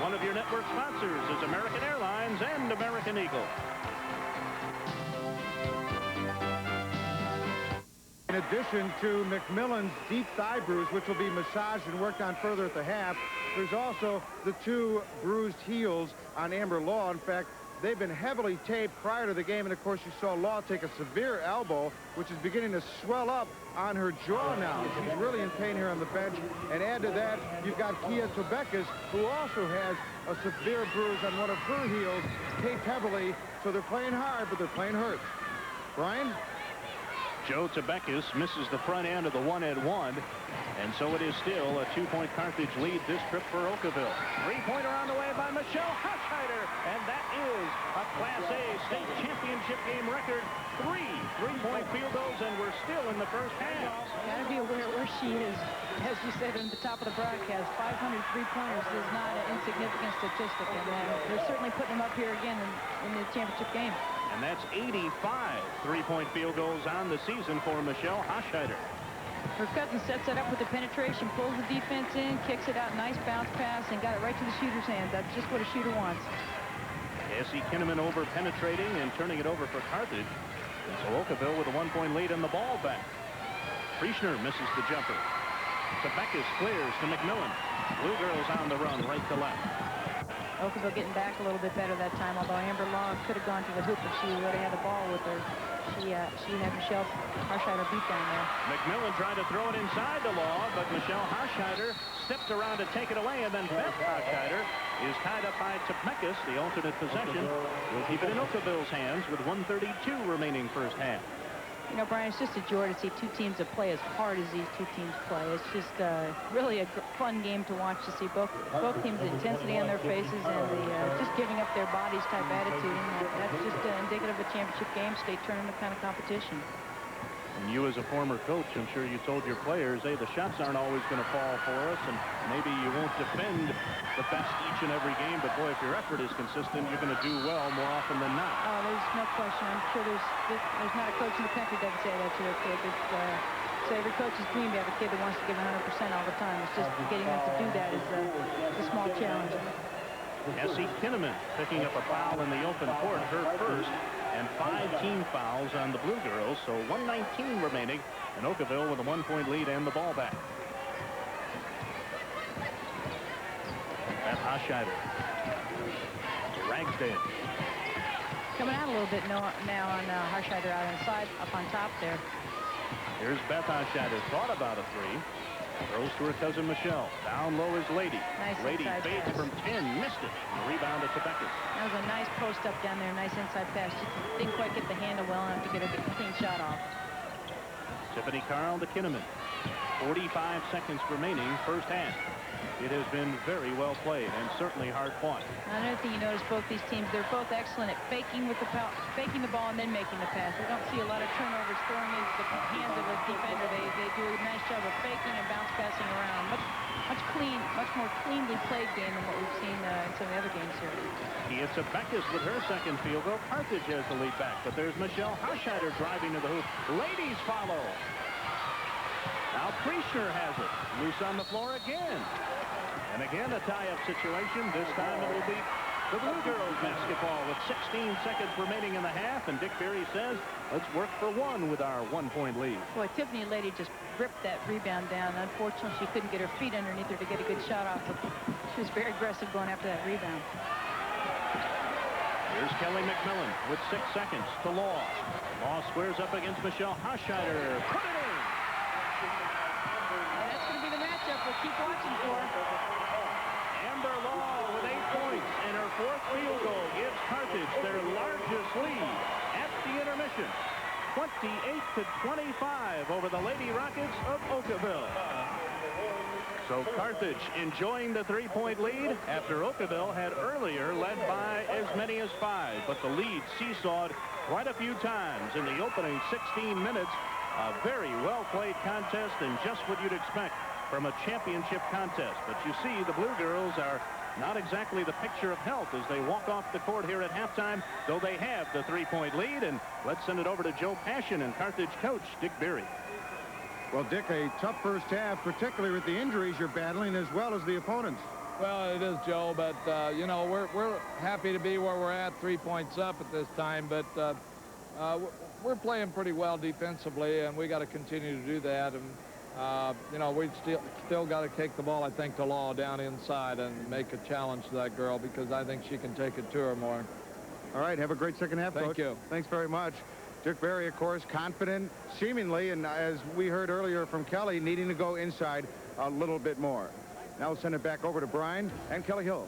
One of your network sponsors is American Airlines and American Eagle. In addition to McMillan's deep thigh bruise, which will be massaged and worked on further at the half, there's also the 2 bruised heels on Amber Law. In fact, they've been heavily taped prior to the game, and of course you saw Law take a severe elbow, which is beginning to swell up on her jaw now. She's really in pain here on the bench. And add to that, you've got Kia Tebekis, who also has a severe bruise on one of her heels, taped heavily. So they're playing hard, but they're playing hurt. Brian? Joe Tebekis misses the front end of the 1-and-1, and so it is still a 2-point Carthage lead this trip for Okawville. 3-pointer on the way by Michelle Hochscheider, and that is a Class A state championship game record. 3 3-point field goals, and we're still in the first half. Got to be aware where she is. As you said at the top of the broadcast, 500 3-pointers is not an insignificant statistic, and they're certainly putting them up here again in the championship game. And that's 85 3-point field goals on the season for Michelle Hochscheider. Her cousin sets it up with the penetration, pulls the defense in, kicks it out, nice bounce pass, and got it right to the shooter's hands. That's just what a shooter wants. Essie Kinnaman over penetrating and turning it over for Carthage. And so Okawville with a 1-point lead in the ball back. Frischner misses the jumper. Tebekis clears to McMillan. Blue Girls on the run right to left. Okawville getting back a little bit better that time, although Amber Long could have gone to the hoop if she would have had the ball with her. She had Michelle Hochscheider beat down there. McMillan tried to throw it inside the Law, but Michelle Hochscheider steps around to take it away, and then Beth Hochscheider is tied up by Tepekis. The alternate possession will keep it in Okawville's hands with 1:32 remaining first half. You know, Brian, it's just a joy to see two teams that play as hard as these two teams play. It's just really a fun game to watch, to see both teams' intensity on their faces and the just giving up their bodies type attitude. And that's just indicative of a championship game, state tournament kind of competition. And you as a former coach, I'm sure you told your players, hey, the shots aren't always going to fall for us, and maybe you won't defend the best each and every game, but boy, if your effort is consistent, you're going to do well more often than not. Oh, there's no question. I'm sure there's not a coach in the country that doesn't say that to their kid. So every coach's dream to have a kid that wants to give 100% all the time. It's just getting them to do that is a small challenge. Essie Kinnaman picking up a foul in the open court, her first, and 5 team fouls on the Blue Girls, so 1:19 remaining, and Okawville with a 1-point lead and the ball back. Beth Hochscheider. Ragsdale. Coming out a little bit now on Hochscheider out inside, up on top there. Here's Beth Hochscheider. Thought about a 3. Throws to her cousin Michelle. Down low is Lady. Nice Lady inside fades pass. from 10. Missed it. And rebound to Tebekis. That was a nice post up down there. Nice inside pass. Just didn't quite get the handle well enough to get a clean shot off. Tiffany Carl to Kinnaman. 45 seconds remaining first half. It has been very well played and certainly hard fought. Another thing you notice, both these teams, they're both excellent at faking the ball and then making the pass. We don't see a lot of turnovers throwing into the hands of the defender. They do a nice job of faking and bounce passing around. Much more cleanly played game than what we've seen in some of the other games here. Kia Tebekis with her second field goal. Carthage has the lead back, but there's Michelle Hochscheider driving to the hoop. Ladies follow. Now Frischner has it. Loose on the floor again. And again, a tie-up situation. This time it will be the Blue Girls basketball with 16 seconds remaining in the half. And Dick Berry says, let's work for 1 with our 1-point lead. Boy, Tiffany Lady just ripped that rebound down. Unfortunately, she couldn't get her feet underneath her to get a good shot off. But she was very aggressive going after that rebound. Here's Kelly McMillan with 6 seconds to Law. Law squares up against Michelle Hochscheider. Put it in! And that's going to be the matchup we'll keep watching for. Amber Law with 8 points, and her 4th field goal gives Carthage their largest lead at the 28-25 over the Lady Rockets of Okawville. So Carthage enjoying the three-point lead after Okawville had earlier led by as many as 5. But the lead seesawed quite a few times in the opening 16 minutes. A very well-played contest and just what you'd expect from a championship contest. But you see the Blue Girls are not exactly the picture of health as they walk off the court here at halftime, though they have the three-point lead. And let's send it over to Joe Passion and Carthage coach Dick Beery. Well, Dick, a tough first half, particularly with the injuries you're battling as well as the opponents. Well, it is, Joe, but, you know, we're happy to be where we're at, 3 points up at this time, but we're playing pretty well defensively, and we got to continue to do that. And, you know, we still got to take the ball, I think, to Law down inside and make a challenge to that girl because I think she can take it to her more. All right, have a great second half, Coach. Thank you. Thanks very much. Dick Beery, of course, confident, seemingly, and as we heard earlier from Kelly, needing to go inside a little bit more. Now we'll send it back over to Brian and Kelly Hill.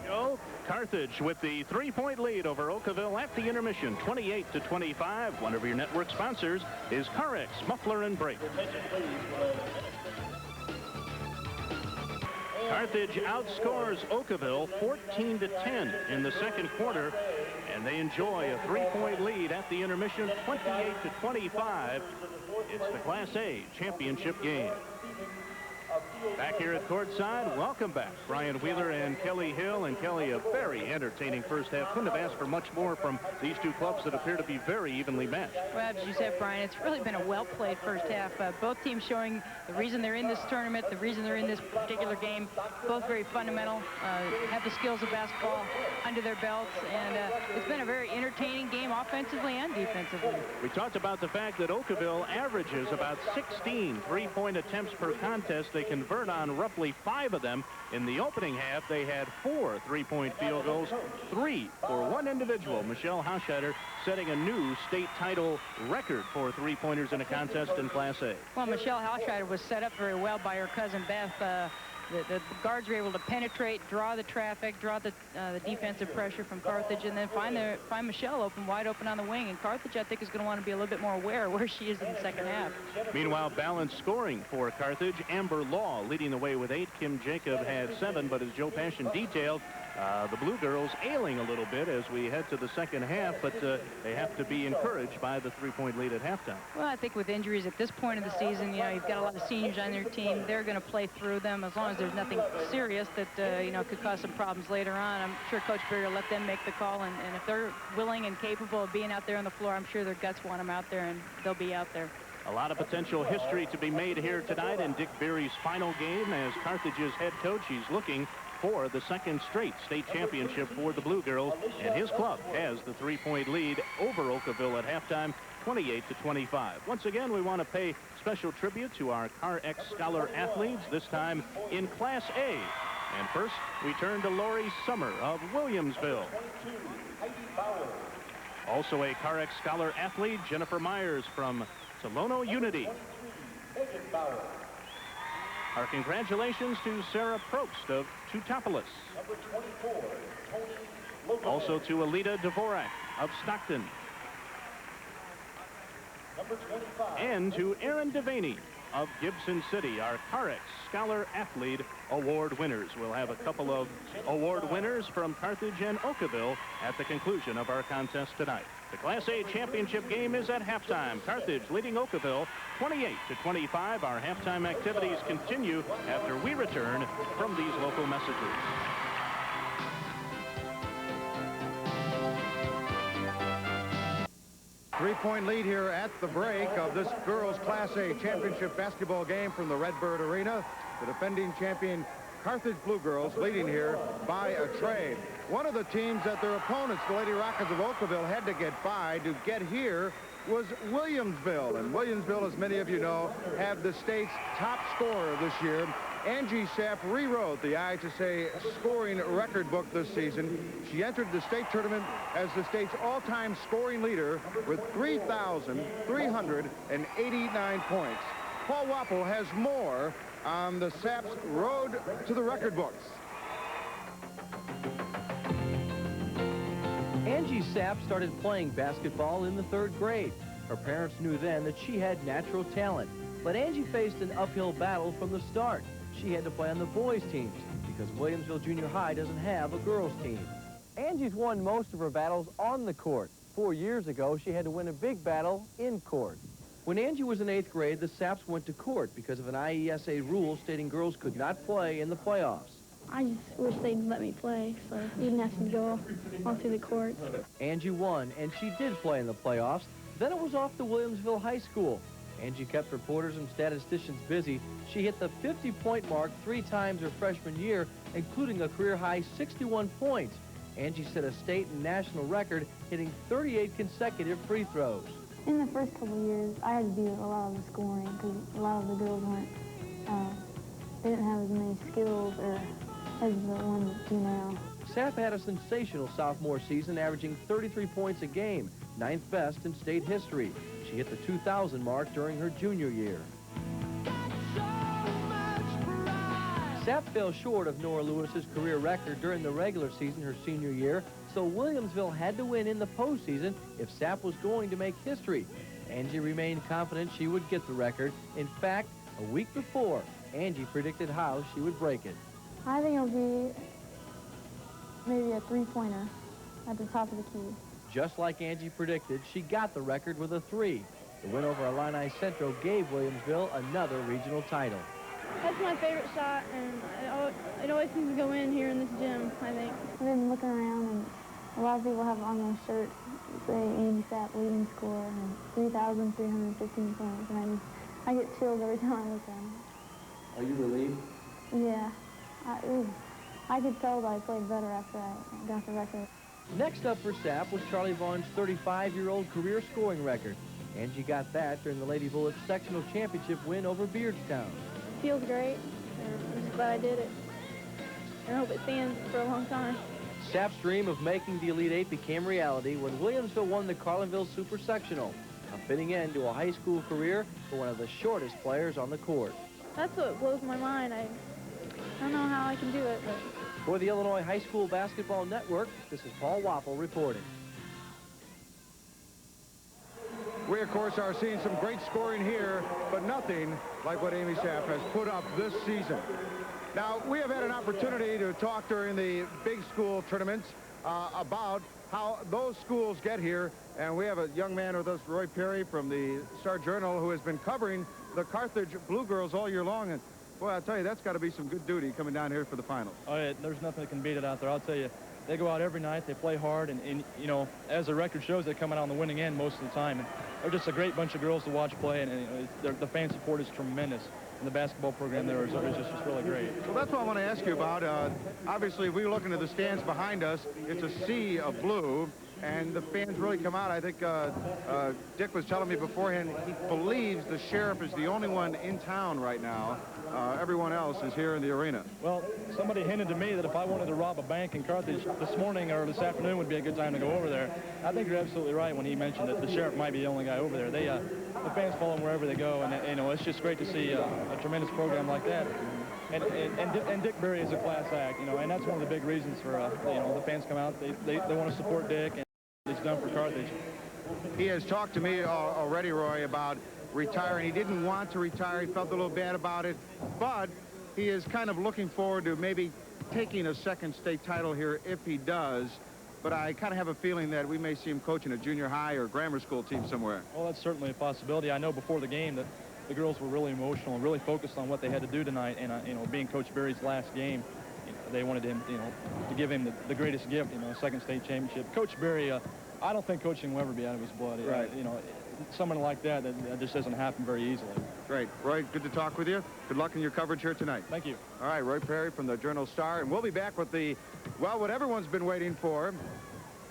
Joe, Carthage with the three-point lead over Okawville at the intermission, 28-25. One of your network sponsors is Carex Muffler and Brake. Carthage outscores Okawville 14-10 in the second quarter, and they enjoy a three-point lead at the intermission, 28-25. It's the Class A championship game. Back here at courtside, welcome back, Brian Wheeler and Kelly Hill. And Kelly, a very entertaining first half. Couldn't have asked for much more from these two clubs that appear to be very evenly matched. Well, as you said, Brian, it's really been a well-played first half. Both teams showing the reason they're in this tournament, the reason they're in this particular game. Both very fundamental, have the skills of basketball under their belts, and it's been a very entertaining game offensively and defensively. We talked about the fact that Okawville averages about 16 three-point attempts per contest. They convert on roughly 5 of them. In the opening half, they had 4 three-point field goals, 3 for one individual. Michelle Hauscheider setting a new state title record for three-pointers in a contest in Class A. Well, Michelle Hauscheider was set up very well by her cousin Beth. The guards were able to penetrate, draw the traffic, draw the defensive pressure from Carthage, and then find Michelle wide open on the wing. And Carthage, I think, is going to want to be a little bit more aware of where she is in the second half. Meanwhile, balanced scoring for Carthage. Amber Law leading the way with 8. Kim Jacob had 7, but as Joe Passion detailed, the Blue Girls ailing a little bit as we head to the second half, but they have to be encouraged by the three-point lead at halftime. Well, I think with injuries at this point of the season, you know, you've got a lot of seniors on their team. They're going to play through them as long as there's nothing serious that, you know, could cause some problems later on. I'm sure Coach Beery will let them make the call, and if they're willing and capable of being out there on the floor, I'm sure their guts want them out there, and they'll be out there. A lot of potential history to be made here tonight in Dick Beery's final game as Carthage's head coach. He's looking for the second straight state championship for the Blue Girls, and his club has the three-point lead over Okawville at halftime, 28-25. Once again, we want to pay special tribute to our CarX Scholar athletes, this time in Class A. And first, we turn to Lori Summer of Williamsville. Also a CarX Scholar athlete, Jennifer Myers from Solono Unity. Our congratulations to Sarah Probst of Teutopolis. Also to Alita Dvorak of Stockton. And to Aaron Devaney of Gibson City, our CarX Scholar Athlete Award winners. We'll have a couple of award winners from Carthage and Okawville at the conclusion of our contest tonight. The Class A championship game is at halftime. Carthage leading Okawville 28-25. Our halftime activities continue after we return from these local messages. Three-point lead here at the break of this girls' Class A championship basketball game from the Redbird Arena. The defending champion Carthage Blue Girls leading here by a trade. One of the teams that their opponents, the Lady Rockets of Okawville, had to get by to get here was Williamsville. And Williamsville, as many of you know, have the state's top scorer this year. Angie Sapp rewrote the IHSA scoring record book this season. She entered the state tournament as the state's all-time scoring leader with 3,389 points. Paul Wappel has more on the Sapp's road to the record books. Angie Sapp started playing basketball in the 3rd grade. Her parents knew then that she had natural talent, but Angie faced an uphill battle from the start. She had to play on the boys' teams because Williamsville Junior High doesn't have a girls' team. Angie's won most of her battles on the court. 4 years ago, she had to win a big battle in court. When Angie was in 8th grade, the Sapps went to court because of an IHSA rule stating girls could not play in the playoffs. I just wish they'd let me play, so you didn't have to go all through the court. Angie won, and she did play in the playoffs. Then it was off to Williamsville High School. Angie kept reporters and statisticians busy. She hit the 50-point mark 3 times her freshman year, including a career-high 61 points. Angie set a state and national record, hitting 38 consecutive free throws. In the first couple of years, I had to do a lot of the scoring because a lot of the girls weren't, they didn't have as many skills or as the ones do now. Sapp had a sensational sophomore season, averaging 33 points a game, 9th best in state history. She hit the 2,000 mark during her junior year. Sapp fell short of Nora Lewis's career record during the regular season her senior year, so Williamsville had to win in the postseason if Sapp was going to make history. Angie remained confident she would get the record. In fact, a week before, Angie predicted how she would break it. I think it'll be maybe a 3-pointer at the top of the key. Just like Angie predicted, she got the record with a 3. The win over Illini Central gave Williamsville another regional title. That's my favorite shot, and it always seems to go in here in this gym, I think. I've been looking around, and a lot of people have on their shirts say Angie Sapp leading scorer and 3,315 points, and I get chills every time I look at them. Are you relieved? Yeah. I could tell that I played better after I got the record. Next up for Sapp was Charlie Vaughn's 35-year-old career scoring record. Angie got that during the Lady Bullets sectional championship win over Beardstown. Feels great, and I'm just glad I did it. And I hope it stands for a long time. Sapp's dream of making the Elite Eight became reality when Williamsville won the Carlinville Super Sectional, a fitting end to a high school career for one of the shortest players on the court. That's what blows my mind. I don't know how I can do it, but... For the Illinois High School Basketball Network, this is Paul Waffle reporting. We, of course, are seeing some great scoring here, but nothing like what Amy Sapp has put up this season. Now, we have had an opportunity to talk during the big school tournaments about how those schools get here, and we have a young man with us, Roy Perry from the Star-Journal, who has been covering the Carthage Blue Girls all year long, and boy, I'll tell you, that's got to be some good duty coming down here for the finals. Oh, yeah, there's nothing that can beat it out there. I'll tell you, they go out every night, they play hard, and you know, as the record shows, they come out on the winning end most of the time. And they're just a great bunch of girls to watch play, and you know, the fan support is tremendous. And the basketball program there is just really great. Well, that's what I want to ask you about. Obviously, if we look into the stands behind us, it's a sea of blue, and the fans really come out. I think Dick was telling me beforehand he believes the sheriff is the only one in town right now. Everyone else is here in the arena. Well, somebody hinted to me that if I wanted to rob a bank in Carthage this morning or this afternoon would be a good time to go over there. I think you're absolutely right when he mentioned that the sheriff might be the only guy over there. The fans follow him wherever they go, and you know, it's just great to see a tremendous program like that. And Dick Berry is a class act, you know, and that's one of the big reasons for you know, the fans come out. They want to support Dick and what he's done for Carthage. He has talked to me already, Roy, about retiring. He didn't want to retire. He felt a little bad about it, but he is kind of looking forward to maybe taking a second state title here if he does. But I kind of have a feeling that we may see him coaching a junior high or grammar school team somewhere. Well, that's certainly a possibility. I know before the game that the girls were really emotional and really focused on what they had to do tonight. And, you know, being Coach Berry's last game, you know, they wanted him, you know, to give him the greatest gift, you know, a second state championship. Coach Berry, I don't think coaching will ever be out of his blood. Right. You know, someone like that just doesn't happen very easily. Great. Roy, good to talk with you. Good luck in your coverage here tonight. Thank you. All right, Roy Perry from the Journal-Star, and we'll be back with what everyone's been waiting for.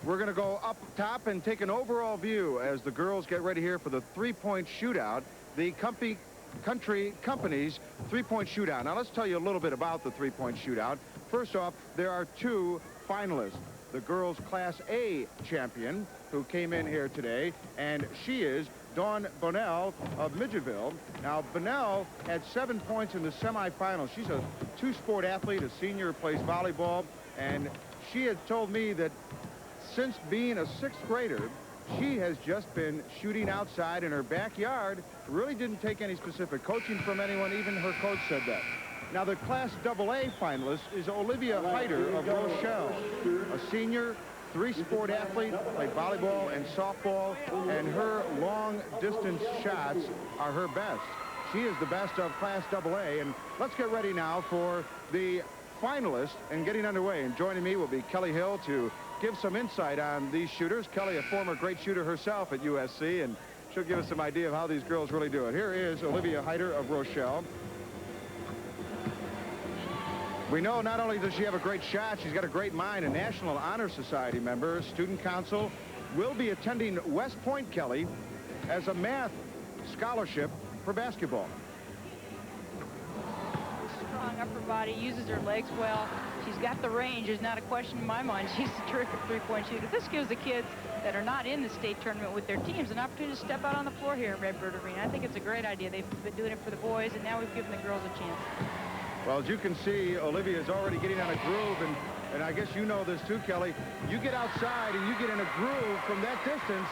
We're going to go up top and take an overall view as the girls get ready here for the three-point shootout, the Country Company's three-point shootout. Now, let's tell you a little bit about the three-point shootout. First off, there are 2 finalists. The girls' Class A champion, who came in here today, and she is Dawn Bonnell of Midgetville. Now, Bonnell had 7 points in the semifinals. She's a 2-sport athlete, a senior, plays volleyball, and she had told me that since being a 6th grader, she has just been shooting outside in her backyard. Really didn't take any specific coaching from anyone. Even her coach said that. Now, the Class AA finalist is Olivia Hyder of Rochelle, a senior, three-sport athlete, played volleyball and softball, and her long-distance shots are her best. She is the best of Class AA, and let's get ready now for the finalists and getting underway. And joining me will be Kelly Hill to give some insight on these shooters. Kelly, a former great shooter herself at USC, and she'll give us some idea of how these girls really do it. Here is Olivia Hyder of Rochelle. We know not only does she have a great shot, she's got a great mind. A National Honor Society member, student council, will be attending West Point, Kelly, as a math scholarship for basketball. Strong upper body, uses her legs well. She's got the range. There's not a question in my mind. She's a terrific three-point shooter. This gives the kids that are not in the state tournament with their teams an opportunity to step out on the floor here at Redbird Arena. I think it's a great idea. They've been doing it for the boys, and now we've given the girls a chance. Well, as you can see, Olivia is already getting on a groove, and I guess you know this too, Kelly. You get outside and you get in a groove from that distance,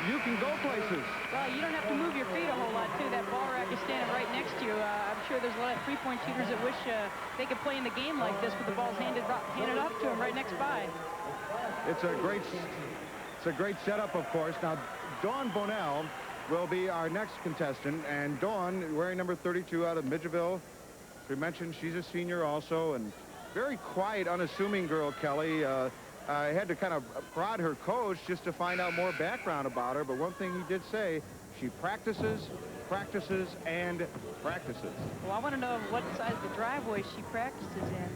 you can go places. Well, you don't have to move your feet a whole lot, too. That ball rack is standing right next to you. I'm sure there's a lot of three-point shooters that wish they could play in the game like this with the balls handed up to them right next by. It's a great setup, of course. Now, Dawn Bonnell will be our next contestant, and Dawn, wearing number 32 out of Midgeville. We mentioned she's a senior also, and very quiet, unassuming girl, Kelly. I had to kind of prod her coach just to find out more background about her, but one thing he did say, she practices, and practices. Well, I want to know what size the driveway she practices in.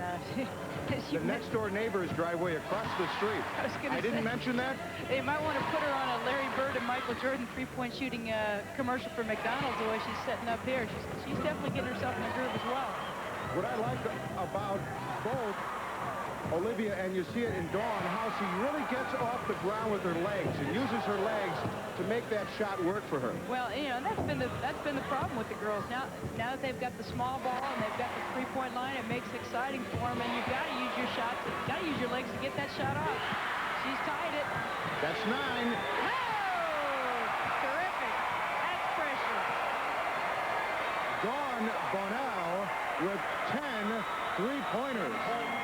The next-door neighbor's driveway across the street. I didn't mention that. They might want to put her on a Larry Bird and Michael Jordan three-point shooting commercial for McDonald's the way she's setting up here. She's definitely getting herself in a groove as well. What I like about both Olivia, and you see it in Dawn, how she really gets off the ground with her legs and uses her legs to make that shot work for her. Well, you know, that's been the problem with the girls. Now that they've got the small ball and they've got the three-point line, it makes it exciting for them, and you've got to use your shots, you've got to use your legs to get that shot off. She's tied it. That's 9. Oh! Terrific. That's pressure. Dawn Bonnell with 10 three-pointers.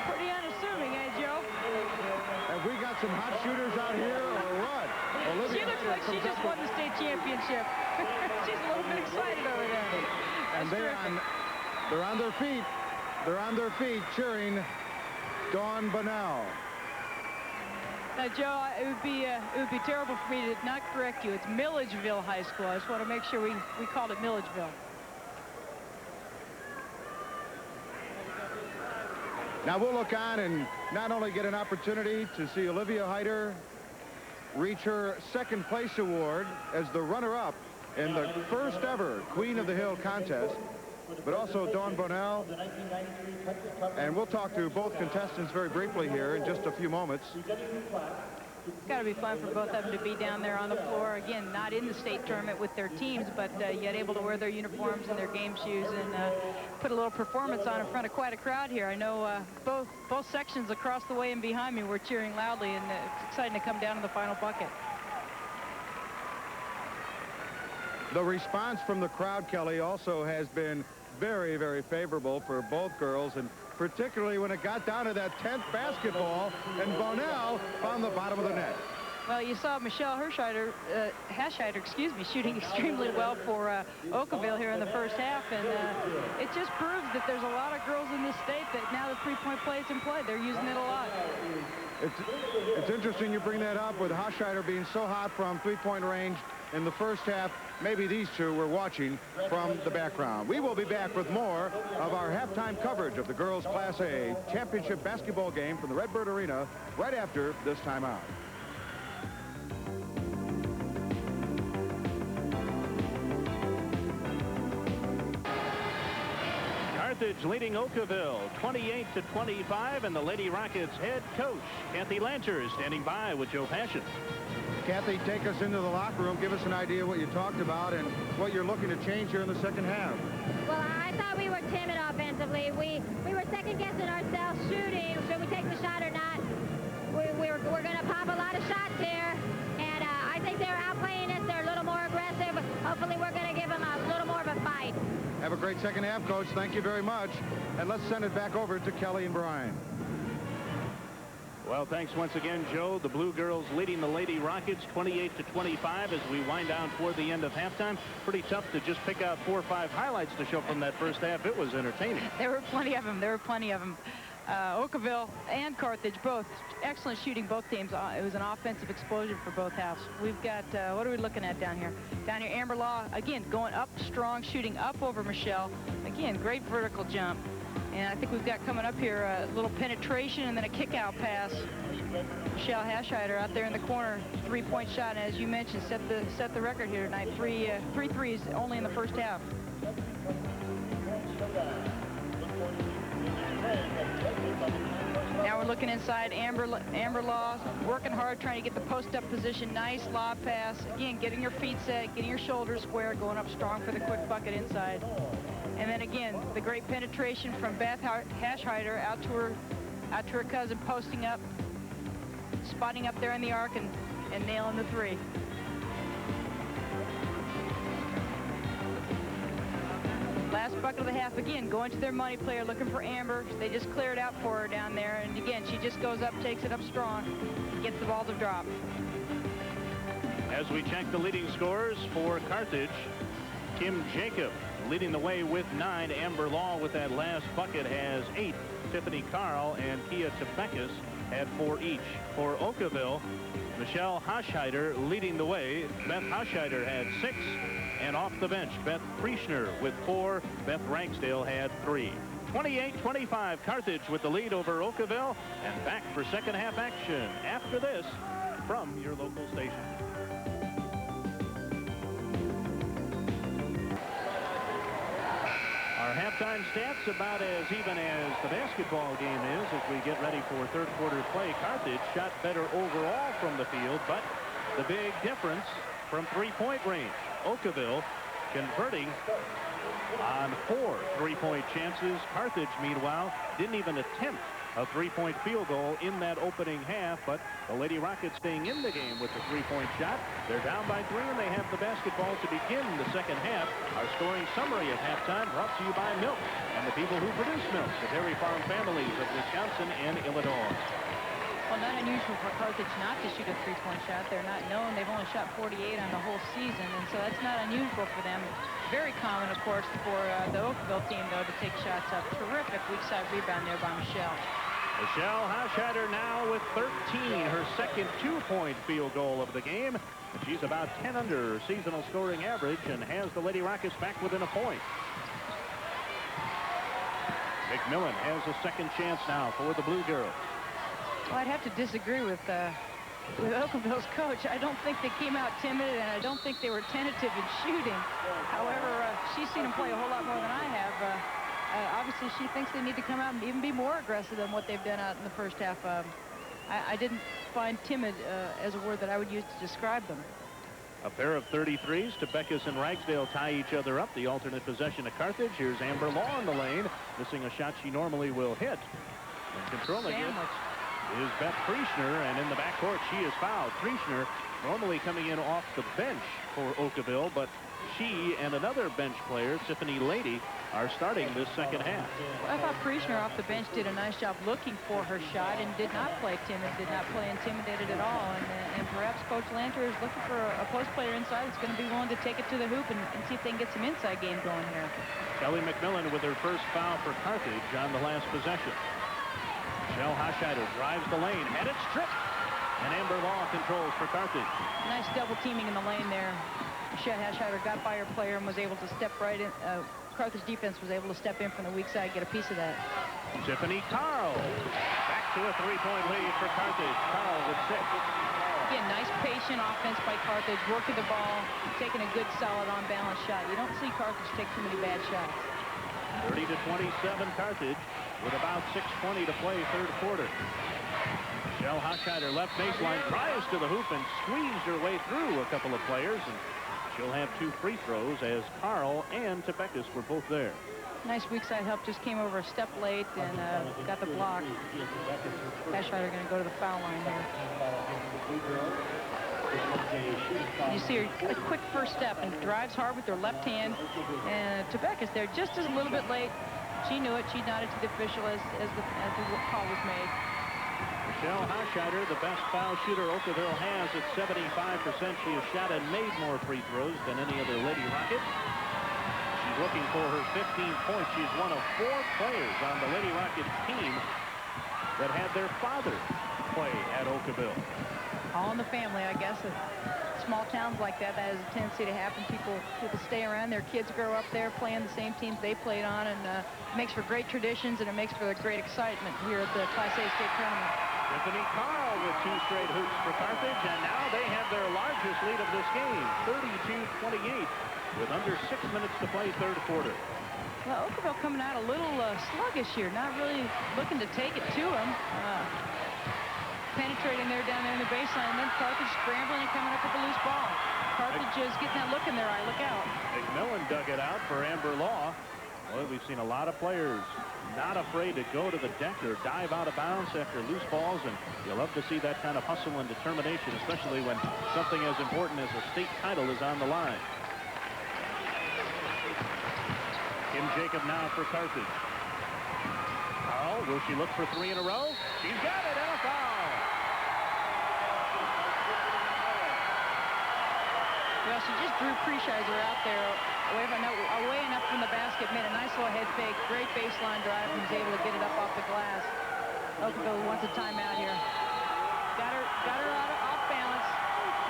Pretty unassuming, eh, Joe? Have we got some hot shooters out here or what? Olivia, she looks like she just won the state championship. She's a little bit excited over there. And they're on their feet. They're on their feet cheering Dawn Bonnell. Now, Joe, it would be terrible for me to not correct you. It's Milledgeville High School. I just want to make sure we called it Milledgeville. Now we'll look on and not only get an opportunity to see Olivia Hyder reach her second place award as the runner-up in the first ever Queen of the Hill contest, but also Dawn Bonnell. And we'll talk to both contestants very briefly here in just a few moments. It's got to be fun for both of them to be down there on the floor. Again, not in the state tournament with their teams, but yet able to wear their uniforms and their game shoes and put a little performance on in front of quite a crowd here. I know both sections across the way and behind me were cheering loudly, and it's exciting to come down to the final bucket. The response from the crowd, Kelly, also has been very, very favorable for both girls, and particularly when it got down to that 10th basketball, and Bonnell found the bottom of the net. Well, you saw Michelle Hasheider, shooting extremely well for Okawville here in the first half, and it just proves that there's a lot of girls in this state that now the three-point play is in play. They're using it a lot. It's interesting you bring that up with Hasheider being so hot from three-point range in the first half. Maybe these two were watching from the background. We will be back with more of our halftime coverage of the girls' Class A championship basketball game from the Redbird Arena right after this timeout. Carthage leading Okawville 28-25, and the Lady Rockets head coach Kathy Lancher is standing by with Joe Passion. Kathy, take us into the locker room. Give us an idea what you talked about and what you're looking to change here in the second half. Well, I thought we were timid offensively. We were second-guessing ourselves shooting. Should we take the shot or not? We're going to pop a lot of shots here, and I think they're outplaying us. They're a little more aggressive. Hopefully, we're going to give them a little more of a fight. Have a great second half, Coach. Thank you very much. And let's send it back over to Kelly and Brian. Well, thanks once again, Joe. The Blue Girls leading the Lady Rockets 28-25 as we wind down toward the end of halftime. Pretty tough to just pick out 4 or 5 highlights to show from that first half. It was entertaining. There were plenty of them. Okawville and Carthage, both excellent shooting, both teams. It was an offensive explosion for both halves. We've got, what are we looking at down here? Down here, Amber Law, again, going up strong, shooting up over Michelle. Again, great vertical jump. And I think we've got coming up here a little penetration and then a kick-out pass. Michelle Hasheider out there in the corner, 3-point shot. And as you mentioned, set the record here tonight. Three threes only in the first half. Now we're looking inside. Amber Law working hard, trying to get the post-up position. Nice lob pass. Again, getting your feet set, getting your shoulders square, going up strong for the quick bucket inside. And then again, the great penetration from Beth Hasheider out to her cousin, posting up, spotting up there in the arc, and nailing the three. Last bucket of the half, again, going to their money player, looking for Amber. They just cleared out for her down there. And again, she just goes up, takes it up strong, gets the ball to drop. As we check the leading scorers for Carthage, Kim Jacob leading the way with 9. Amber Law with that last bucket has 8. Tiffany Carl and Kia Tebekis had 4 each. For Okawville, Michelle Hasheider leading the way. Beth Hasheider had 6. And off the bench, Beth Prieshner with 4. Beth Ragsdale had 3. 28-25, Carthage with the lead over Okawville. And back for second half action after this from your local station. Our halftime stats about as even as the basketball game is as we get ready for third quarter play. Carthage shot better overall from the field, but the big difference from three-point range. Okawville converting on 4 3-point chances. Carthage, meanwhile, didn't even attempt a 3-point field goal in that opening half, but the Lady Rockets staying in the game with the 3-point shot. They're down by 3, and they have the basketball to begin the second half. Our scoring summary at halftime brought to you by Milk and the people who produce milk, the dairy farm families of Wisconsin and Illinois. Well, not unusual for Carthage not to shoot a 3-point shot. They're not known. They've only shot 48 on the whole season, and so that's not unusual for them. Very common, of course, for the Okawville team, though, to take shots up. Terrific weak side rebound there by Michelle. Michelle Hasheider now with 13, her second 2-point field goal of the game. She's about 10 under seasonal scoring average and has the Lady Rockets back within a point. McMillan has a second chance now for the Blue Girls. Well, I'd have to disagree with Okawville's coach. I don't think they came out timid, and I don't think they were tentative in shooting. However, she's seen them play a whole lot more than I have. Obviously, she thinks they need to come out and even be more aggressive than what they've done out in the first half. I didn't find timid as a word that I would use to describe them. A pair of 33s. Tebekis and Ragsdale tie each other up. The alternate possession of Carthage. Here's Amber Law in the lane, missing a shot she normally will hit. And controlling it is Beth Prieshner, and in the backcourt she is fouled. Prieshner normally coming in off the bench for Okawville, but she and another bench player, Tiffany Lady, are starting this second half. Well, I thought Prieshner off the bench did a nice job looking for her shot and did not play timid, did not play intimidated at all. And perhaps Coach Lanter is looking for a post player inside that's going to be willing to take it to the hoop and see if they can get some inside game going here. Kelly McMillan with her first foul for Carthage on the last possession. Michelle Hasheider drives the lane, and it's stripped. And Amber Law controls for Carthage. Nice double teaming in the lane there. Michelle Hasheider got by her player and was able to step right in. Carthage defense was able to step in from the weak side, get a piece of that. Tiffany Carl back to a 3-point lead for Carthage. Carl with 6. Again, nice patient offense by Carthage, working the ball, taking a good, solid, on-balance shot. You don't see Carthage take too many bad shots. 30-27 Carthage with about 6:20 to play third quarter. Michelle Hasheider left baseline, tries to the hoop and squeezed her way through a couple of players, and she'll have 2 free throws as Carl and Tebekis were both there. Nice weak side help, just came over a step late and got the block. Hasheider going to go to the foul line here. You see her a quick first step and drives hard with her left hand. And Tebek is there just as a little bit late. She knew it. She nodded to the official as the call was made. Michelle Hochscheider, the best foul shooter Okawville has at 75%. She has shot and made more free throws than any other Lady Rocket. She's looking for her 15 points. She's one of 4 players on the Lady Rocket team that had their father play at Okawville. All in the family, I guess. Small towns like that has a tendency to happen. People stay around. Their kids grow up there playing the same teams they played on, and it makes for great traditions, and it makes for great excitement here at the Class A state tournament. Tiffany Carl with 2 straight hoops for Carthage, and now they have their largest lead of this game, 32-28, with under 6 minutes to play third quarter. Well, Okawville coming out a little sluggish here, not really looking to take it to them. Penetrating there down there in the baseline, and then Carthage scrambling and coming up with a loose ball. Carthage is getting that look in their eye. Look out. McMillan dug it out for Amber Law. Well, we've seen a lot of players not afraid to go to the deck or dive out of bounds after loose balls, and you'll love to see that kind of hustle and determination, especially when something as important as a state title is on the line. Kim Jacob now for Carthage. Carl, will she look for 3 in a row? She's got it, and a foul. Well, she just drew Prescheiser out there away enough from the basket, made a nice little head fake, great baseline drive, and was able to get it up off the glass. Okawville wants a timeout here. Got her off balance.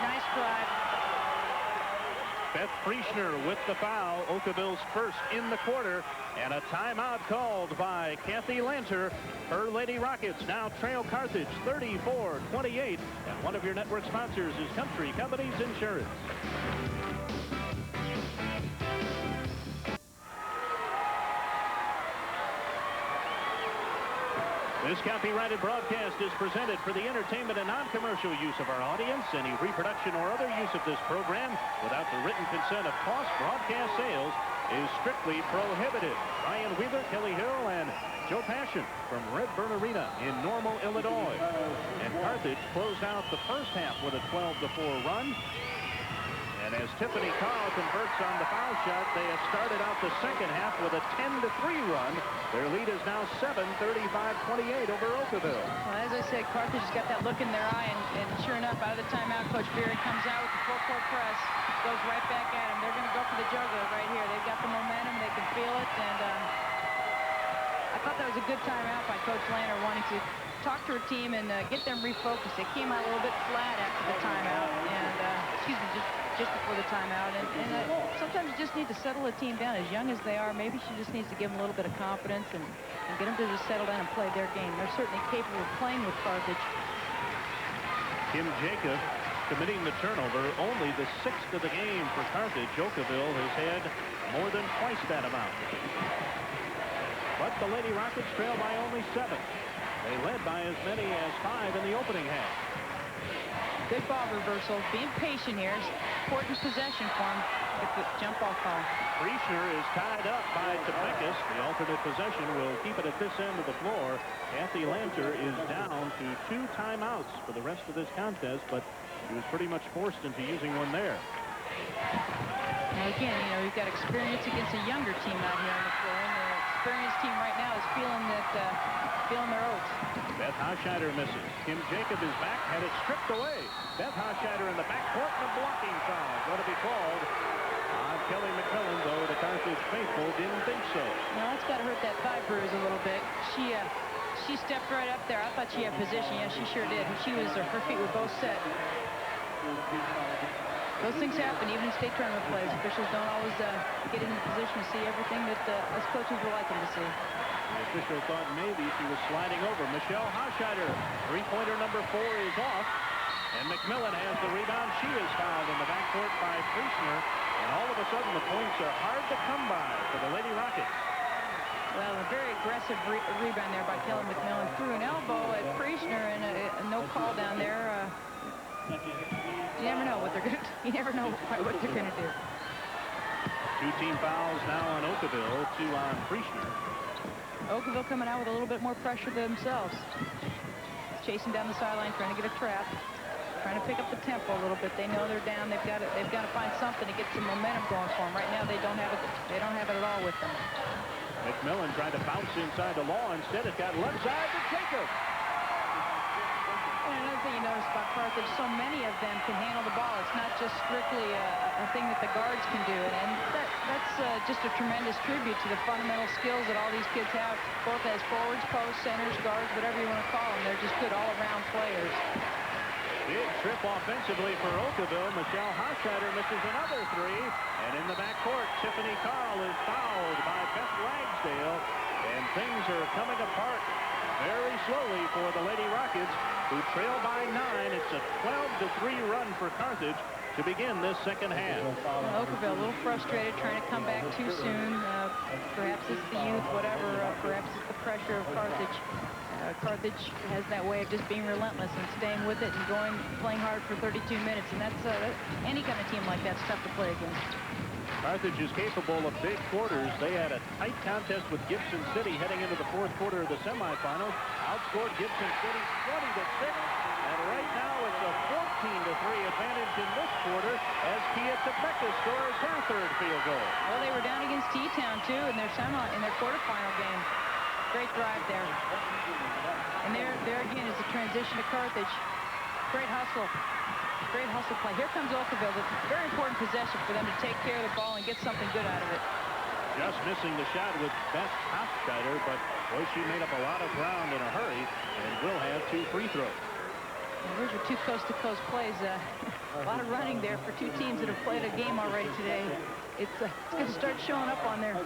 Nice drive. Beth Preschner with the foul, Okawville's first in the quarter, and a timeout called by Kathy Lanter. Her Lady Rockets now trail Carthage 34-28, and one of your network sponsors is Country Companies Insurance. This copyrighted broadcast is presented for the entertainment and non-commercial use of our audience. Any reproduction or other use of this program without the written consent of Cost Broadcast Sales is strictly prohibited. Ryan Wheeler, Kelly Hill, and Joe Passion from Redburn Arena in Normal, Illinois. And Carthage closed out the first half with a 12-4 run. And as Tiffany Carl converts on the foul shot, they have started out the second half with a 10-3 run. Their lead is now 7, 35-28 over Okawville. Well, as I said, Carthage has got that look in their eye, and sure enough, out of the timeout, Coach Beery comes out with the full-court press, goes right back at him. They're going to go for the juggler right here. They've got the momentum, they can feel it, and I thought that was a good timeout by Coach Lanter, wanting to talk to her team and get them refocused. They came out a little bit flat after the timeout, and just before the timeout, and sometimes you just need to settle a team down. As young as they are, maybe she just needs to give them a little bit of confidence and get them to just settle down and play their game. They're certainly capable of playing with Carthage. Kim Jacob committing the turnover, only the 6th of the game for Carthage. Okawville has had more than twice that amount. But the Lady Rockets trail by only 7. They led by as many as 5 in the opening half. Good ball reversal. Being patient here is important possession for him. Get the jump ball call. Preschner is tied up by Tepekis. The alternate possession will keep it at this end of the floor. Kathy Lanter is down to 2 timeouts for the rest of this contest, but she was pretty much forced into using one there. Now again, we've got experience against a younger team out here on the floor, and the experienced team right now is feeling their oats. Beth Hochscheider misses. Kim Jacob is back, had it stripped away. Beth Hochscheider in the backcourt, and a blocking foul going to be called on Kelly McMillan, though the Carthage faithful didn't think so. No, it's got to hurt that thigh bruise a little bit. She stepped right up there. I thought she had position. Yeah, she sure did. Her feet were both set. Those things happen even in state tournament plays. Officials don't always get in the position to see everything that us coaches would like them to see. The official thought maybe she was sliding over. Michelle Hochscheider, three-pointer number 4 is off. And McMillan has the rebound. She is fouled in the backcourt by Preschner. And all of a sudden, the points are hard to come by for the Lady Rockets. Well, a very aggressive rebound there by Kelly McMillan. Threw an elbow at Preschner, and a no call down there. You never know what they're going to do. You never know what they're going to do. 2 team fouls now on Okawville, 2 on Preschner. Okawville coming out with a little bit more pressure themselves. Chasing down the sideline, trying to get a trap. trying to pick up the tempo a little bit. They know they're down. They've got to find something to get some momentum going for them. Right now, they don't have it. They don't have it at all with them. McMillan tried to bounce inside the Law. Instead, it got left side to Jacob. And another thing you notice about Carthage, so many of them can handle the ball. It's not just strictly a thing that the guards can do. And that's just a tremendous tribute to the fundamental skills that all these kids have, both as forwards, posts, centers, guards, whatever you want to call them. They're just good all-around players. Big trip offensively for Okawville. Michelle Hochscheider misses another three. And in the backcourt, Tiffany Carl is fouled by Beth Ragsdale. And things are coming apart very slowly for the Lady Rockets, who trail by 9. It's a 12-3 run for Carthage to begin this second half. Okawville a little frustrated, trying to come back too soon. Perhaps it's the youth, whatever. Perhaps it's the pressure of Carthage. Carthage has that way of just being relentless and staying with it and playing hard for 32 minutes. And that's any kind of team like that's tough to play against. Carthage is capable of big quarters. They had a tight contest with Gibson City heading into the fourth quarter of the semifinals. Outscored Gibson City 20-6. And right now it's a 14-3 advantage in this quarter as Kia Topeka scores her third field goal. Well, they were down against T-Town too in their quarterfinal game. Great drive there. And there again is the transition to Carthage. Great hustle. Great hustle play. Here comes Okawville. It's a very important possession for them to take care of the ball and get something good out of it. Just missing the shot with Beth Hochscheider, but boy, she made up a lot of ground in a hurry and will have 2 free throws. Well, those are 2 coast-to-coast plays. A lot of running there for 2 teams that have played a game already today. It's going to start showing up on their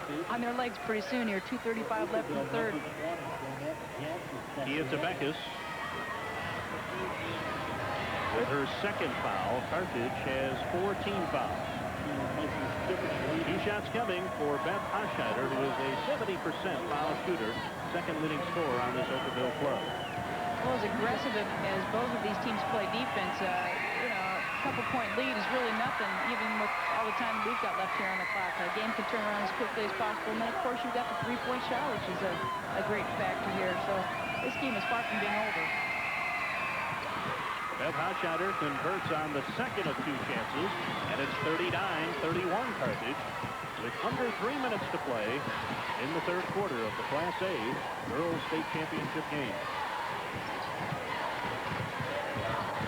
legs pretty soon here. 2:35 left in the third. Kia Topeka with her second foul. Carthage has 4 team fouls. 2 shots coming for Beth Hochscheider, who is a 70% foul shooter, second leading scorer on this Okawville club. Well, as aggressive as both of these teams play defense, a couple-point lead is really nothing, even with all the time we've got left here on the clock. The game can turn around as quickly as possible. And then, of course, you've got the 3-point shot, which is a great factor here. So this game is far from being over. Beth Hochscheider converts on the second of 2 chances, and it's 39-31 Carthage with under 3 minutes to play in the third quarter of the Class A Girls State Championship game.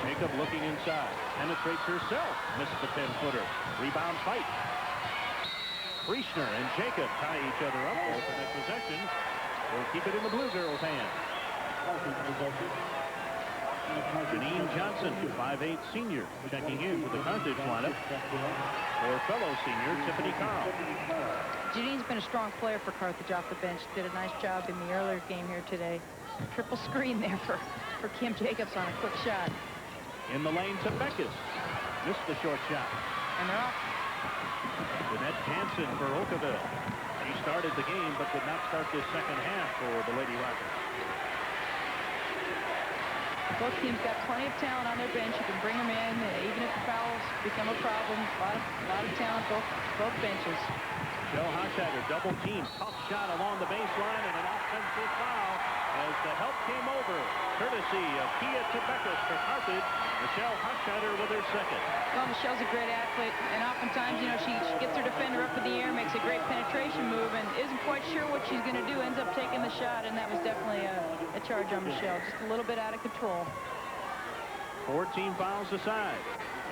Jacob looking inside, penetrates herself, misses the 10-footer. Rebound fight. Frischner and Jacob tie each other up. Ultimate possession will keep it in the Blue Girls' hand. Janine Johnson, 5'8" senior, checking in for the Carthage lineup for fellow senior Tiffany Carl. Janine's been a strong player for Carthage off the bench. Did a nice job in the earlier game here today. Triple screen there for Kim Jacobs on a quick shot. In the lane to Beckes. Missed the short shot. And they're off. Jeanette Jansen for Okawville. She started the game but did not start this second half for the Lady Rockets. Both teams got plenty of talent on their bench. You can bring them in, even if the fouls become a problem. A lot of talent, both benches. Michelle Hochscheider double team, tough shot along the baseline, and an offensive foul as the help came over, courtesy of Kia Topeka for Carthage. Michelle Hochscheider with her second. Well, Michelle's a great athlete, and oftentimes, she gets her defender up in the air, makes a great penetration move, and isn't quite sure what she's going to do, ends up taking the shot, and that was definitely a charge on Michelle, just a little bit out of control. 14 fouls aside.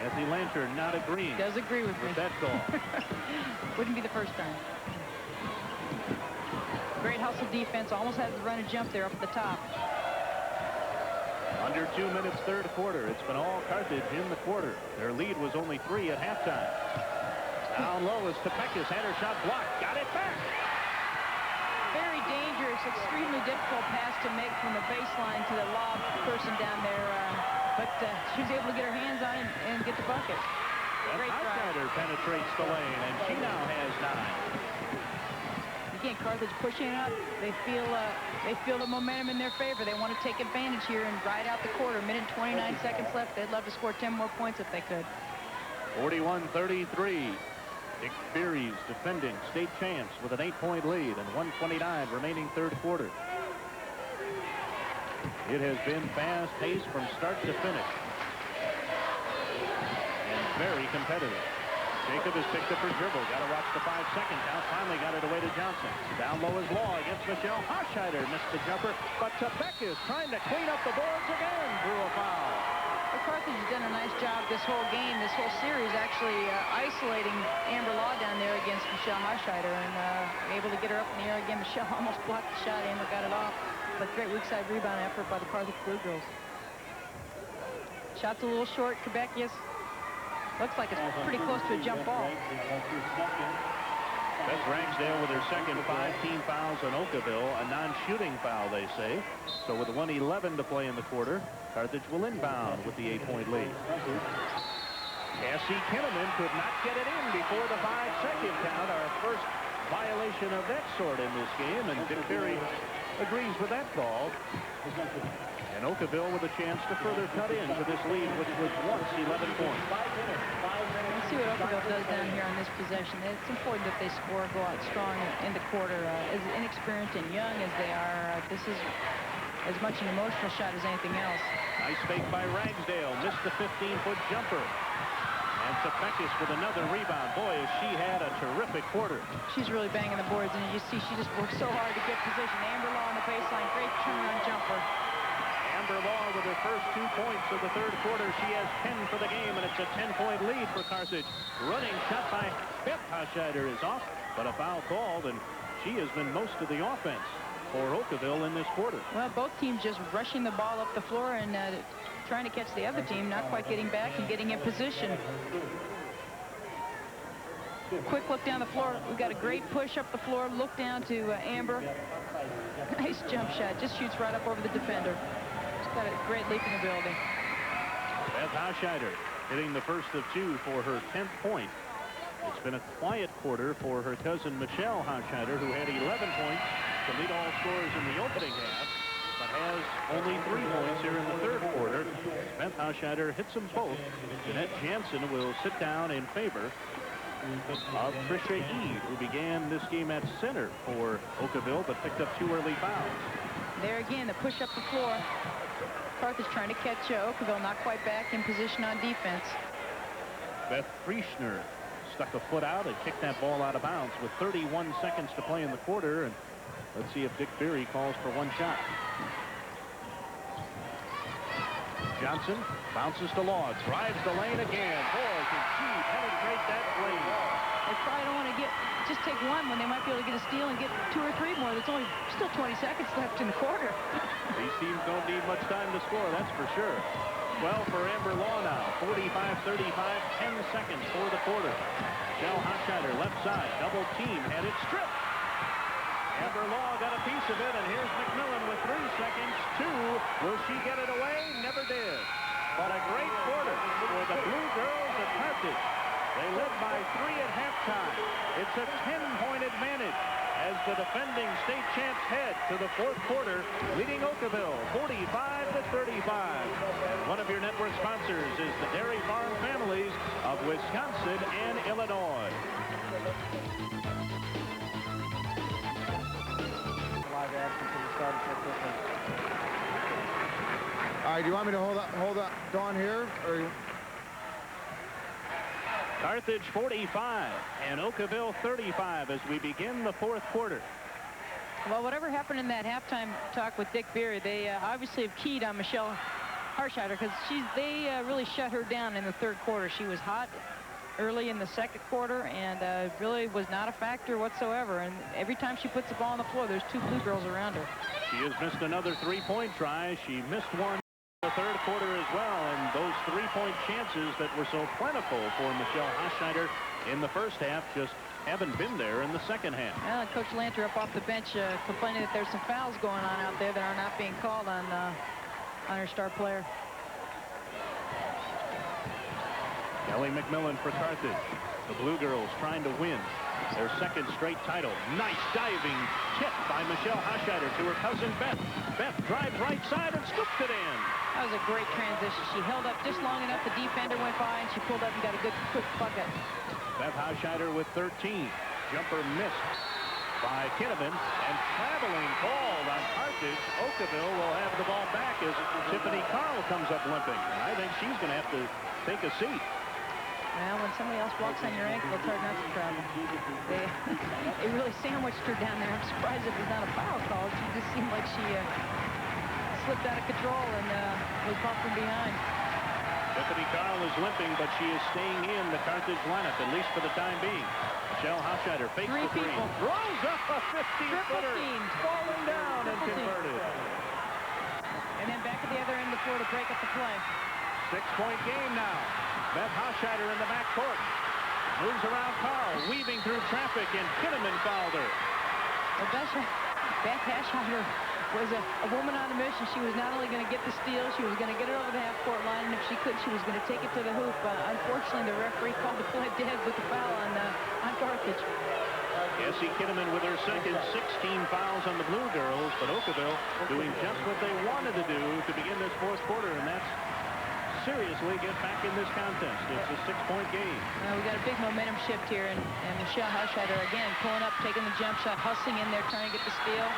Anthony Lantern not agreeing. Does agree with me. That call. Wouldn't be the first time. Great hustle defense. Almost had to run a jump there up at the top. Under 2 minutes, third quarter. It's been all Carthage in the quarter. Their lead was only 3 at halftime. Down low as Topeka's had her shot blocked. Got it back. Very dangerous, extremely difficult pass to make from the baseline to the lob person down there. But she was able to get her hands on it and get the bucket. Great drive. Penetrates the lane, and she now has 9. Again, Carthage pushing it up. They feel the momentum in their favor. They want to take advantage here and ride out the quarter. 1:29 seconds left. They'd love to score 10 more points if they could. 41-33. Dick Beery's defending state champs with an 8-point lead and 1:29 remaining third quarter. It has been fast-paced from start to finish. very competitive. Jacob has picked up her dribble. Got to watch the 5-second count. Finally got it away to Johnson. Down low is Law against Michelle Hochscheider. Missed the jumper, but Tebek is trying to clean up the boards again. Drew a foul. Well, Carthage has done a nice job this whole game, this whole series, actually isolating Amber Law down there against Michelle Hochscheider, and able to get her up in the air again. Michelle almost blocked the shot. Amber got it off, but great weak side rebound effort by the Carthage Blue Girls. Shot's a little short. Quebec, yes. Looks like it's pretty close to a jump ball. Beth Ragsdale with her second 5-team fouls on Okawville, a non-shooting foul, they say. So with 1:11 to play in the quarter, Carthage will inbound with the 8-point lead. Cassie Kinnaman could not get it in before the 5-second count. Our first violation of that sort in this game, and Dick Berry agrees with that call. And Okawville with a chance to further cut into this lead, which was once 11 points. Let's see what Okawville does down here on this possession. It's important that they score, go out strong in the quarter. As inexperienced and young as they are, this is as much an emotional shot as anything else. Nice fake by Ragsdale. Missed the 15-foot jumper. And Tepekis with another rebound. Boy, has she had a terrific quarter. She's really banging the boards, and you see she just works so hard to get position. Amber Law on the baseline. Great turnaround jumper. Amber Law with her first 2 points of the third quarter. She has 10 for the game, and it's a 10-point lead for Carthage. Running shot by Beth Hochscheider is off, but a foul called, and she has been most of the offense for Okawville in this quarter. Well, both teams just rushing the ball up the floor and trying to catch the other team, not quite getting back and getting in position. Quick look down the floor. We've got a great push up the floor. Look down to Amber. Nice jump shot. Just shoots right up over the defender. She's got a great leaping ability. Beth Hochscheider hitting the first of 2 for her 10th point. It's been a quiet quarter for her cousin Michelle Hochscheider, who had 11 points to lead all scorers in the opening half, but has only 3 points here in the third quarter. Beth Hochscheider hits them both. Jeanette Jansen will sit down in favor of Trisha Ede, who began this game at center for Okawville, but picked up 2 early fouls. There again, the push up the floor. Carthage trying to catch Okawville, not quite back in position on defense. Beth Frischner stuck a foot out and kicked that ball out of bounds with 31 seconds to play in the quarter. And let's see if Dick Berry calls for 1 shot. Johnson bounces to Law, drives the lane again. Boy, can she penetrate that lane. They probably don't want to just take 1 when they might be able to get a steal and get 2 or 3 more. There's only still 20 seconds left in the quarter. These teams don't need much time to score, that's for sure. Well, for Amber Law now, 45-35, 10 seconds for the quarter. Michelle Hochscheider, left side, double team, had it stripped. Amber Law got a piece of it, and here's McMillan with 3 seconds. 2. Will she get it away? Never did. But a great quarter for the Blue Girls of Carthage. They led by 3 at halftime. It's a 10-point advantage as the defending state champs head to the fourth quarter, leading Okawville 45-35. One of your network sponsors is the Dairy Farm families of Wisconsin and Illinois. All right, do you want me to hold that Dawn here? Or... Carthage 45 and Okawville 35 as we begin the fourth quarter. Well, whatever happened in that halftime talk with Dick Berry, they obviously have keyed on Michelle Hochscheider because they really shut her down in the third quarter. She was hot early in the second quarter and really was not a factor whatsoever. And every time she puts the ball on the floor, there's 2 Blue Girls around her. She has missed another 3-point try. She missed 1 the third quarter as well, and those 3-point chances that were so plentiful for Michelle Hochscheider in the first half just haven't been there in the second half. Well, Coach Lanter up off the bench complaining that there's some fouls going on out there that are not being called on her star player. Kelly McMillan for Carthage. The Blue Girls trying to win their second straight title. Nice diving tip by Michelle Hochscheider to her cousin Beth. Beth drives right side and scooped it in. That was a great transition. She held up just long enough. The defender went by and she pulled up and got a good quick bucket. Beth Hochscheider with 13. Jumper missed by Kinnaman, and traveling called on Carthage. Okawville will have the ball back as Tiffany Carl comes up limping. And I think she's going to have to take a seat. Well, when somebody else walks on your ankle, it's hard not to travel. They really sandwiched her down there. I'm surprised it was not a foul call. She just seemed like she slipped out of control and was bumped from behind. Tiffany Carl is limping, but she is staying in the Carthage lineup, at least for the time being. Michelle Hofscheider fakes the three. Throws up a 15-footer. Falling down and converted. And then back at the other end of the floor to break up the play. 6-point game now. Beth Hofscheider in the backcourt. Moves around Carl, weaving through traffic, and Kinnaman fouled her. Well, Beth Hofscheider was a woman on a mission. She was not only going to get the steal, she was going to get it over the half-court line, and if she could, she was going to take it to the hoop. Unfortunately, the referee called the play dead with the foul on Carthage. Essie Kinnaman with her second, 16 fouls on the Blue Girls, but Okawville doing just what they wanted to do to begin this fourth quarter, and that's seriously get back in this contest. It's a 6-point game. We got a big momentum shift here, and Michelle Hofscheider again pulling up, taking the jump shot, hustling in there, trying to get the steal.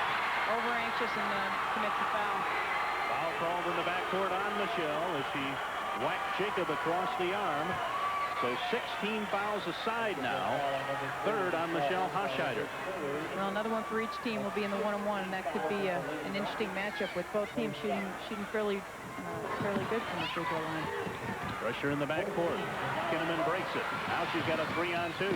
Over anxious and commits a foul. Foul called in the backcourt on Michelle as she whacked Jacob across the arm. So 16 fouls aside now. Third on Michelle Hofscheider. Well, another one for each team will be in the one-on-one, and that could be an interesting matchup with both teams shooting fairly good from the free throw line. Pressure in the backcourt. Kinnaman breaks it. Now she's got a 3-on-2.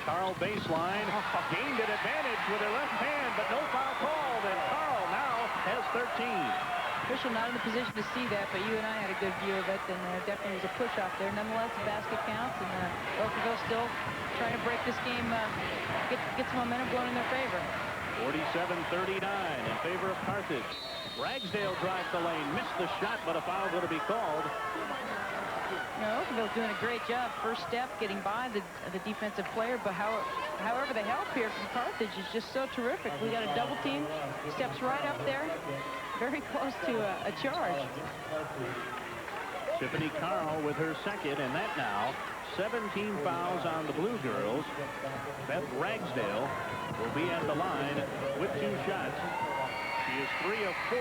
Carl baseline. Gained an advantage with her left hand, but no foul called, and Carl now has 13. Official not in the position to see that, but you and I had a good view of it, and definitely was a push off there. Nonetheless, the basket counts, and Okawville still trying to break this game, get some momentum going in their favor. 47-39 in favor of Carthage. Ragsdale drives the lane, missed the shot, but a foul going to be called. You know, Okawville's doing a great job. First step, getting by the defensive player, but however, the help here from Carthage is just so terrific. We got a double team, steps right up there, very close to a charge. Tiffany Carl with her second, and that now 17 fouls on the Blue Girls. Beth Ragsdale will be at the line with 2 shots. She is 3 of 4.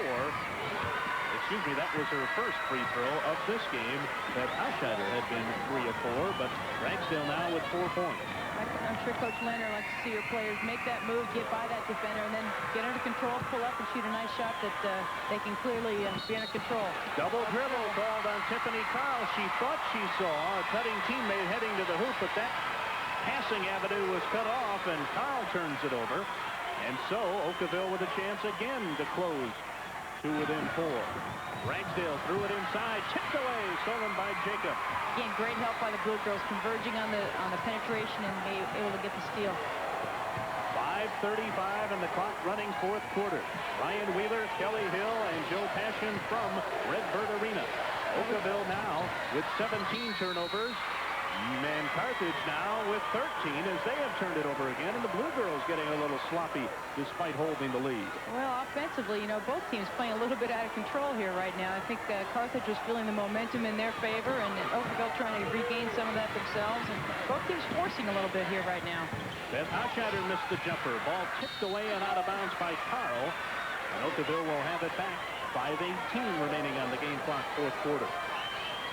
Excuse me, that was her first free throw of this game. Beth Hofscheider had been 3 of 4, but Ragsdale now with 4 points. I'm sure Coach Leonard likes to see her players make that move, get by that defender, and then get under control, pull up, and shoot a nice shot that they can clearly be under control. Double dribble called on Tiffany Carl. She thought she saw a cutting teammate heading to the hoop, but that passing avenue was cut off, and Carl turns it over. And so Okawville with a chance again to close to within 4. Ragsdale threw it inside, tipped away, stolen by Jacob. Again, great help by the Blue Girls, converging on the penetration and able to get the steal. 5:35 and the clock running fourth quarter. Ryan Wheeler, Kelly Hill, and Joe Passion from Redbird Arena. Okawville now with 17 turnovers. And Carthage now with 13 as they have turned it over again, and the Blue Girls getting a little sloppy despite holding the lead. Well, offensively, you know, both teams playing a little bit out of control here right now. I think Carthage was feeling the momentum in their favor, and Okawville trying to regain some of that themselves, and both teams forcing a little bit here right now. Beth Hofscheider missed the jumper. Ball tipped away and out of bounds by Carl, and Okawville will have it back. 5:18 remaining on the game clock, fourth quarter.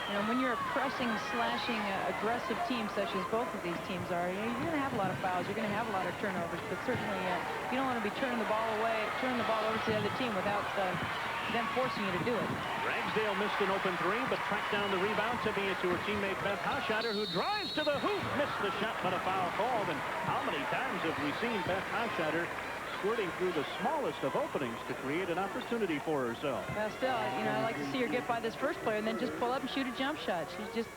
You know, when you're a pressing, slashing, aggressive team such as both of these teams are, you know, you're going to have a lot of fouls. You're going to have a lot of turnovers. But certainly, you don't want to be turning the ball over to the other team without them forcing you to do it. Ragsdale missed an open 3, but tracked down the rebound, tipping it to her teammate Beth Hofscheider, who drives to the hoop. Missed the shot, but a foul called. And how many times have we seen Beth Hofscheider squirting through the smallest of openings to create an opportunity for herself? Well, still, you know, I like to see her get by this first player and then just pull up and shoot a jump shot. She's just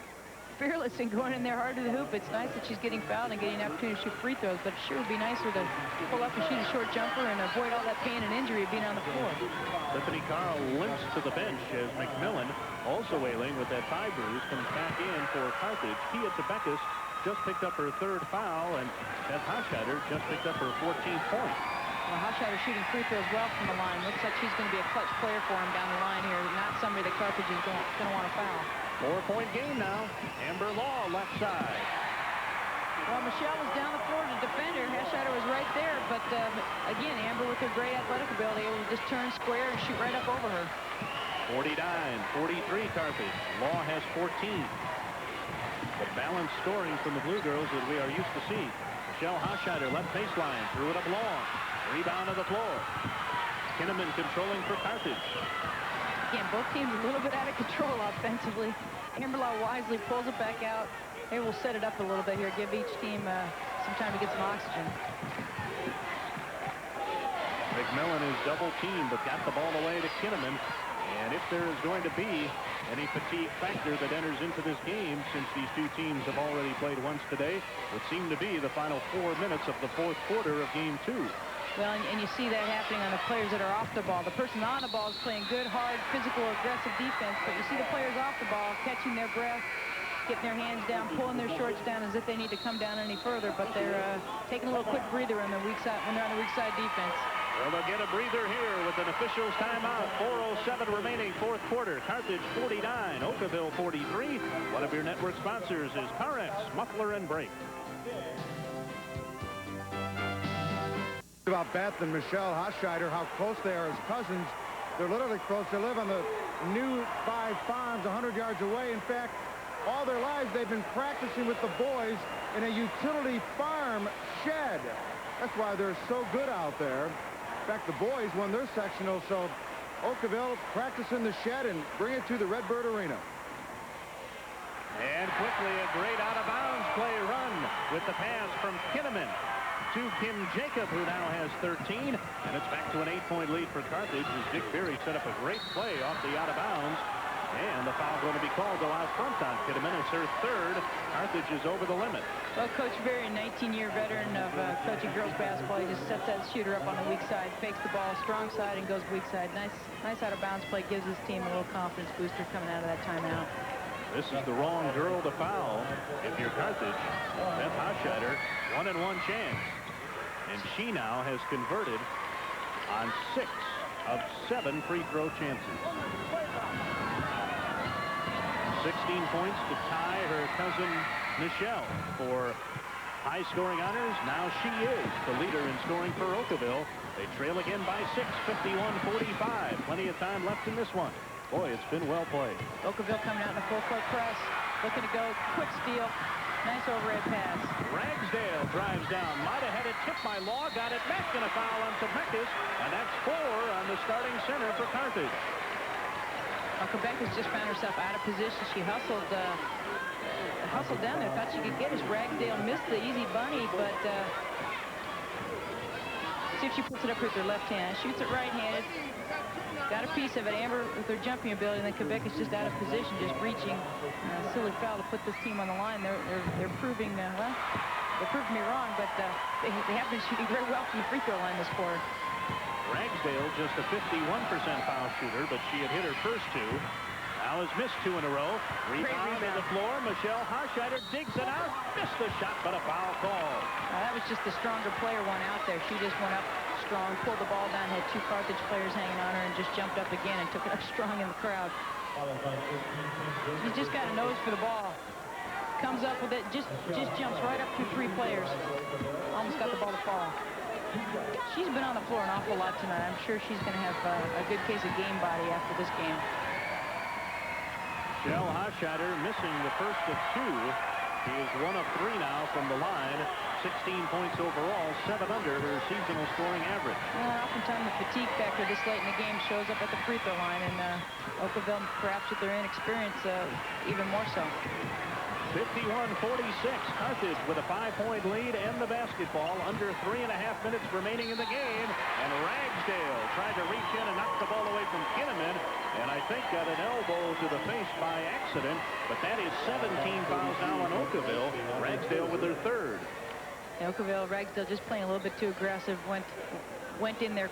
fearless in going in there hard to the hoop. It's nice that she's getting fouled and getting an opportunity to shoot free throws, but it sure would be nicer to pull up and shoot a short jumper and avoid all that pain and injury of being on the floor. Tiffany Carl limps to the bench as McMillan, also ailing with that thigh bruise, comes back in for Carthage. Kia Tebekis just picked up her 3rd foul, and Beth Hofscheider just picked up her 14th point. Well, Hofscheider shooting free throws well from the line. Looks like she's going to be a clutch player for him down the line here. Not somebody that Carthage is going to want to foul. 4-point game now. Amber Law left side. Well, Michelle was down the floor to defend her. Hofscheider was right there, but again, Amber with her great athletic ability able to just turn square and shoot right up over her. 49-43 Carthage. Law has 14. But balanced scoring from the Blue Girls that we are used to seeing. Michelle Hochscheider, left baseline, threw it up long. Rebound to the floor. Kinnaman controlling for Carthage. Again, both teams a little bit out of control offensively. Amberlaw wisely pulls it back out. Maybe we'll set it up a little bit here, give each team some time to get some oxygen. McMillan is double teamed, but got the ball away to Kinnaman. And if there is going to be any fatigue factor that enters into this game, since these two teams have already played once today, would seem to be the final 4 minutes of the fourth quarter of game 2. Well, and you see that happening on the players that are off the ball. The person on the ball is playing good, hard, physical, aggressive defense, but you see the players off the ball catching their breath, getting their hands down, pulling their shorts down as if they need to come down any further, but they're taking a little quick breather on the weak side when they're on the weak side defense. Well, they'll get a breather here with an official's timeout. 4:07 remaining, fourth quarter. Carthage 49, Okawville 43. One of your network sponsors is Carex, Muffler and Brake. About Beth and Michelle Hochscheider, how close they are as cousins. They're literally close. They live on the new 5 farms 100 yards away. In fact, all their lives they've been practicing with the boys in a utility farm shed. That's why they're so good out there. In fact, the boys won their sectional, so Okawville practice in the shed and bring it to the Redbird Arena. And quickly a great out-of-bounds play run with the pass from Kinnaman to Kim Jacob, who now has 13. And it's back to an 8-point lead for Carthage as Dick Berry set up a great play off the out-of-bounds. And the foul going to be called go out front on Kinnaman. It's her third. Carthage is over the limit. Well, Coach Berry, a 19-year veteran of coaching girls basketball, he just sets that shooter up on the weak side, fakes the ball, strong side, and goes weak side. Nice out-of-bounds play, gives his team a little confidence booster coming out of that timeout. This is the wrong girl to foul if you're Carthage. Beth Hochscheider, 1-1 chance. And she now has converted on 6 of 7 free throw chances. 16 points to tie her cousin Michelle for high scoring honors. Now she is the leader in scoring for Okawville. They trail again by 6, 51-45. Plenty of time left in this one. Boy, it's been well played. Okawville coming out in a full-court press, looking to go, quick steal, nice overhead pass. Ragsdale drives down, might have had it tipped by Law, got it back, and a foul on Tepekis, and that's 4 on the starting center for Carthage. Quebec has just found herself out of position. She hustled down there, thought she could get us. Ragsdale missed the easy bunny, but see if she puts it up with her left hand. Shoots it right-handed. Got a piece of it. Amber with her jumping ability, and then Quebec is just out of position, just reaching. Silly foul to put this team on the line. They're proving, well, they're proving me wrong, but they have been shooting very well from the free throw line this quarter. Ragsdale just a 51% foul shooter, but she had hit her first 2. Now has missed 2 in a row. Rebound to the floor. Michelle Hochscheider digs it out. Missed the shot, but a foul call. That was just the stronger player one out there. She just went up strong, pulled the ball down, had 2 Carthage players hanging on her, and just jumped up again and took it up strong in the crowd. She's just got a nose for the ball. Comes up with it, just jumps right up through 3 players. Almost got the ball to fall. She's been on the floor an awful lot tonight. I'm sure she's going to have a good case of game body after this game. Michelle Hochscheider missing the first of 2. She is 1 of 3 now from the line. 16 points overall, 7 under her seasonal scoring average. Well, oftentimes the fatigue factor this late in the game shows up at the free throw line, and Okawville, perhaps with their inexperience, even more so. 51-46, Carthage with a 5-point lead and the basketball. Under 3.5 minutes remaining in the game. And Ragsdale tried to reach in and knock the ball away from Kinnaman. And I think got an elbow to the face by accident. But that is 17 fouls now on Okawville. Ragsdale with her 3rd. Okawville, Ragsdale just playing a little bit too aggressive. Went in there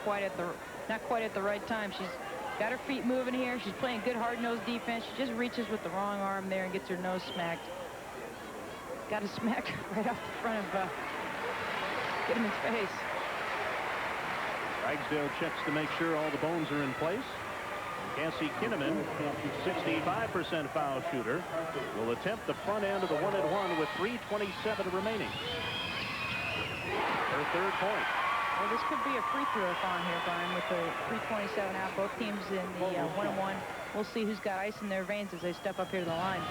not quite at the right time. She's got her feet moving here. She's playing good hard-nosed defense. She just reaches with the wrong arm there and gets her nose smacked. Got a smack right off the front of Kinnaman's face. Ragsdale checks to make sure all the bones are in place. Cassie Kinnaman, 65% foul shooter, will attempt the front end of the 1-and-1 with 3:27 remaining. Her 3rd point. Well, this could be a free throw-a-thon here, Brian, with the 3:27 out. Both teams in the 1-and-1. We'll see who's got ice in their veins as they step up here to the line.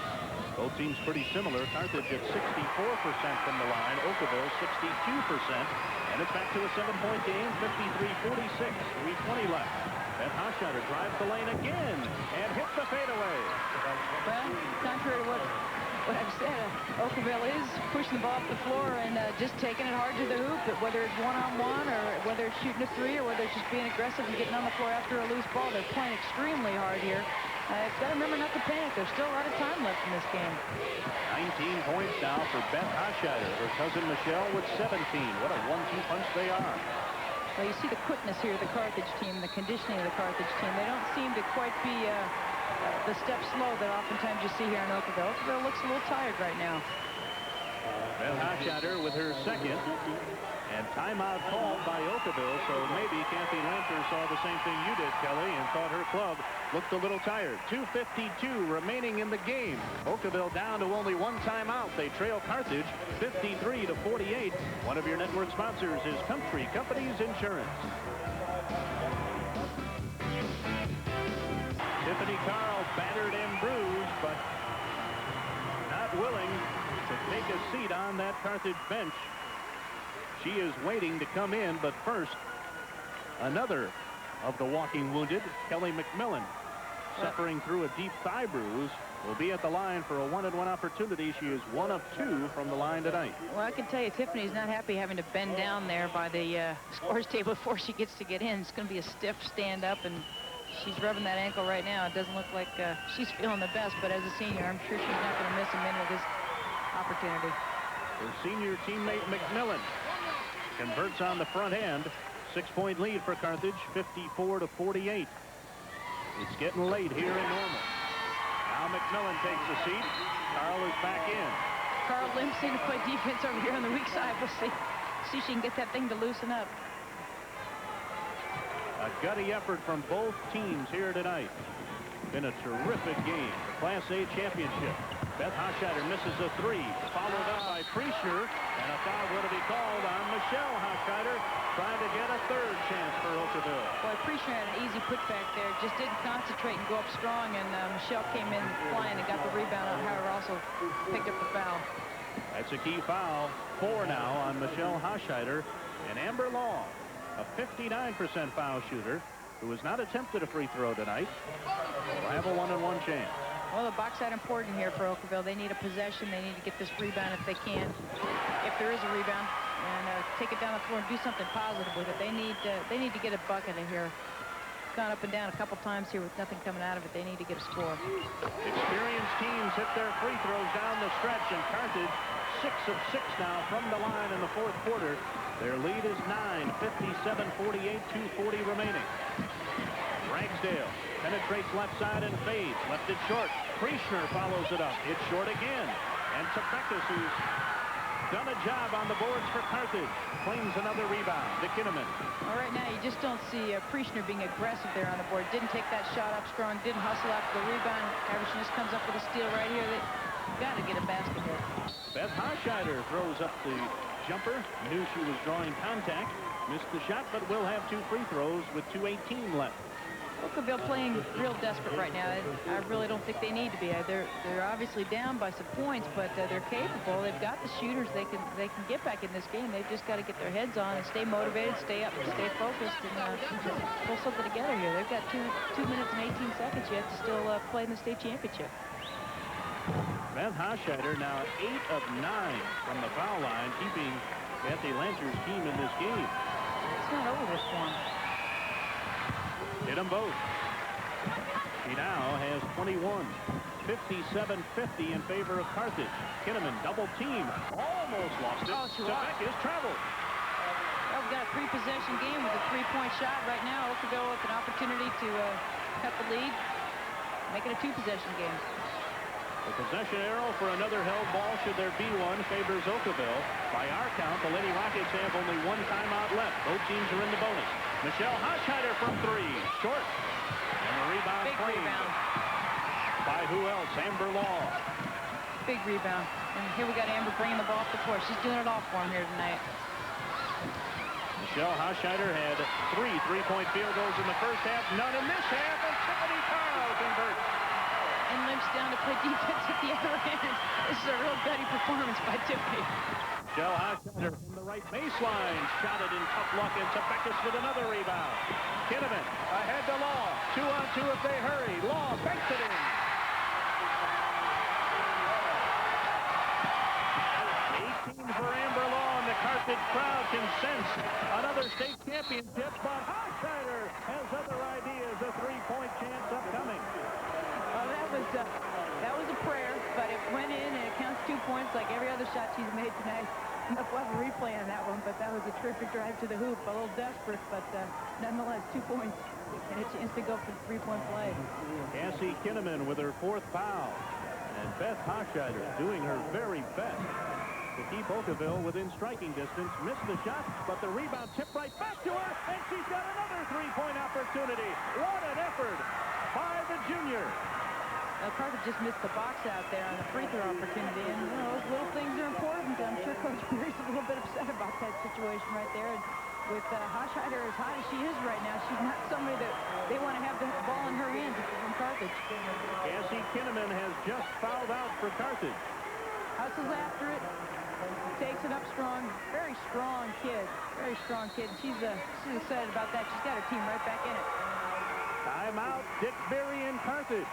Both teams pretty similar. Carthage at 64% from the line. Okawville 62%. And it's back to a 7-point game. 53-46. 3:20 left. Beth Hochscheider drives the lane again and hits the fadeaway. Well, contrary to what I've said, Okawville is pushing the ball off the floor and just taking it hard to the hoop. But whether it's one-on-one or whether it's shooting a three or whether it's just being aggressive and getting on the floor after a loose ball, they're playing extremely hard here. You've got to remember not to panic. There's still a lot of time left in this game. 19 points now for Beth Hochscheider. Her cousin Michelle with 17. What a 1-2 punch they are. Well, you see the quickness here of the Carthage team, the conditioning of the Carthage team. They don't seem to quite be the step slow that oftentimes you see here in Okawville. Okawville looks a little tired right now. Beth Hochscheider with her second. And timeout called by Okawville, so maybe Kathy Lanter saw the same thing you did, Kelly, and thought her club looked a little tired. 2:52 remaining in the game. Okawville down to only one timeout. They trail Carthage 53-48. One of your network sponsors is Country Companies Insurance. Tiffany Carl battered and bruised, but not willing to take a seat on that Carthage bench. She is waiting to come in, but first, another of the walking wounded, Kelly McMillan, suffering through a deep thigh bruise, will be at the line for a 1-on-1 opportunity. She is 1 of 2 from the line tonight. Well, I can tell you, Tiffany's not happy having to bend down there by the scores table before she gets to get in. It's going to be a stiff stand-up, and she's rubbing that ankle right now. It doesn't look like she's feeling the best, but as a senior, I'm sure she's not going to miss a minute of this opportunity. Her senior teammate McMillan converts on the front end. 6-point lead for Carthage, 54-48. It's getting late here in Normal. Now McMillan takes a seat. Carl is back in. Carl limping to play defense over here on the weak side. We'll see if she can get that thing to loosen up. A gutty effort from both teams here tonight. Been a terrific game. The Class A championship. Beth Hochscheider misses a 3, followed up by Priescher, and a foul going to be called on Michelle Hochscheider, trying to get a third chance for Okawville. Boy, Priescher had an easy putback there, just didn't concentrate and go up strong, and Michelle came in flying and got the rebound out. However, also picked up the foul. That's a key foul. 4 now on Michelle Hochscheider, and Amber Law, a 59% foul shooter, who has not attempted a free throw tonight, will have a 1-on-1 chance. Well, the box out important here for Okawville. They need a possession. They need to get this rebound if they can, if there is a rebound, and take it down the floor and do something positive with it. They need to get a bucket in here. Gone up and down a couple times here with nothing coming out of it. They need to get a score. Experienced teams hit their free throws down the stretch, and Carthage 6 of 6 now from the line in the fourth quarter. Their lead is 9, 57-48, 2:40 remaining. Ragsdale penetrates left side and fades. Left it short. Priescher follows it up. It's short again. And Tepekis, who's done a job on the boards for Carthage, claims another rebound. To Kinnaman. Well, right now, you just don't see Priescher being aggressive there on the board. Didn't take that shot up strong. Didn't hustle after the rebound. Averson just comes up with a steal right here. They've got to get a basket here. Beth Hochscheider throws up the jumper. Knew she was drawing contact. Missed the shot, but will have 2 free throws with 2:18 left. Okawville playing real desperate right now. I really don't think they need to be. They're obviously down by some points, but they're capable. They've got the shooters. They can get back in this game. They've just got to get their heads on and stay motivated, stay up, stay focused, and pull something together here. They've got 2 minutes and 18 seconds yet to still play in the state championship. Beth Hochscheider now 8 of 9 from the foul line, keeping Kathy Lancer's team in this game. It's not over this one. Hit them both. She now has 21. 57-50 in favor of Carthage. Kinnaman double team. Almost lost it. Tepekis traveled. Well, we've got a 3-possession game with a 3-point shot right now. Okawville with an opportunity to cut the lead. Make it a 2-possession game. The possession arrow for another held ball, should there be one, favors Okawville. By our count, the Lady Rockets have only 1 timeout left. Both teams are in the bonus. Michelle Hochscheider from 3. Short. And the rebound claimed by who else? Amber Law. Big rebound. And here we got Amber bringing the ball off the floor. She's doing it all for him here tonight. Michelle Hochscheider had 3 3-point field goals in the first half. None in this half. And Tiffany Carl converts. And bench down to play defense at the other end. This is a real gutty performance by Tiffany. Joe Hochstetter from the right baseline. Shot it in tough luck, and Tebekis with another rebound. Kinnaman ahead to Law. 2-on-2 if they hurry. Law banks it in. 18 for Amber Law, and the Carthage crowd can sense another state championship, but Hochstetter has other ideas. A three-point chance upcoming. Well, that was a prayer, but it went in, and it counts 2 points like every other shot she's made tonight. We'll have a replay on that one, but that was a terrific drive to the hoop. A little desperate, but nonetheless, 2 points and a chance to go for the three-point play. Cassie Kinnaman with her 4th foul, and Beth Hochstetter doing her very best to keep Okawville within striking distance. Missed the shot, but the rebound tipped right back to her, and she's got another three-point opportunity. What an effort by the junior. Carthage just missed the box out there on the free throw opportunity, and you know, those little things are important. I'm sure Coach Maurice is a little bit upset about that situation right there. And with Hochstetter as hot as she is right now, she's not somebody that they want to have the ball in her hands from Carthage. Cassie Kinnaman has just fouled out for Carthage. Hustles after it, takes it up strong. Very strong kid. Very strong kid. She's excited about that. She's got her team right back in it. Timeout, Dick Berry in Carthage.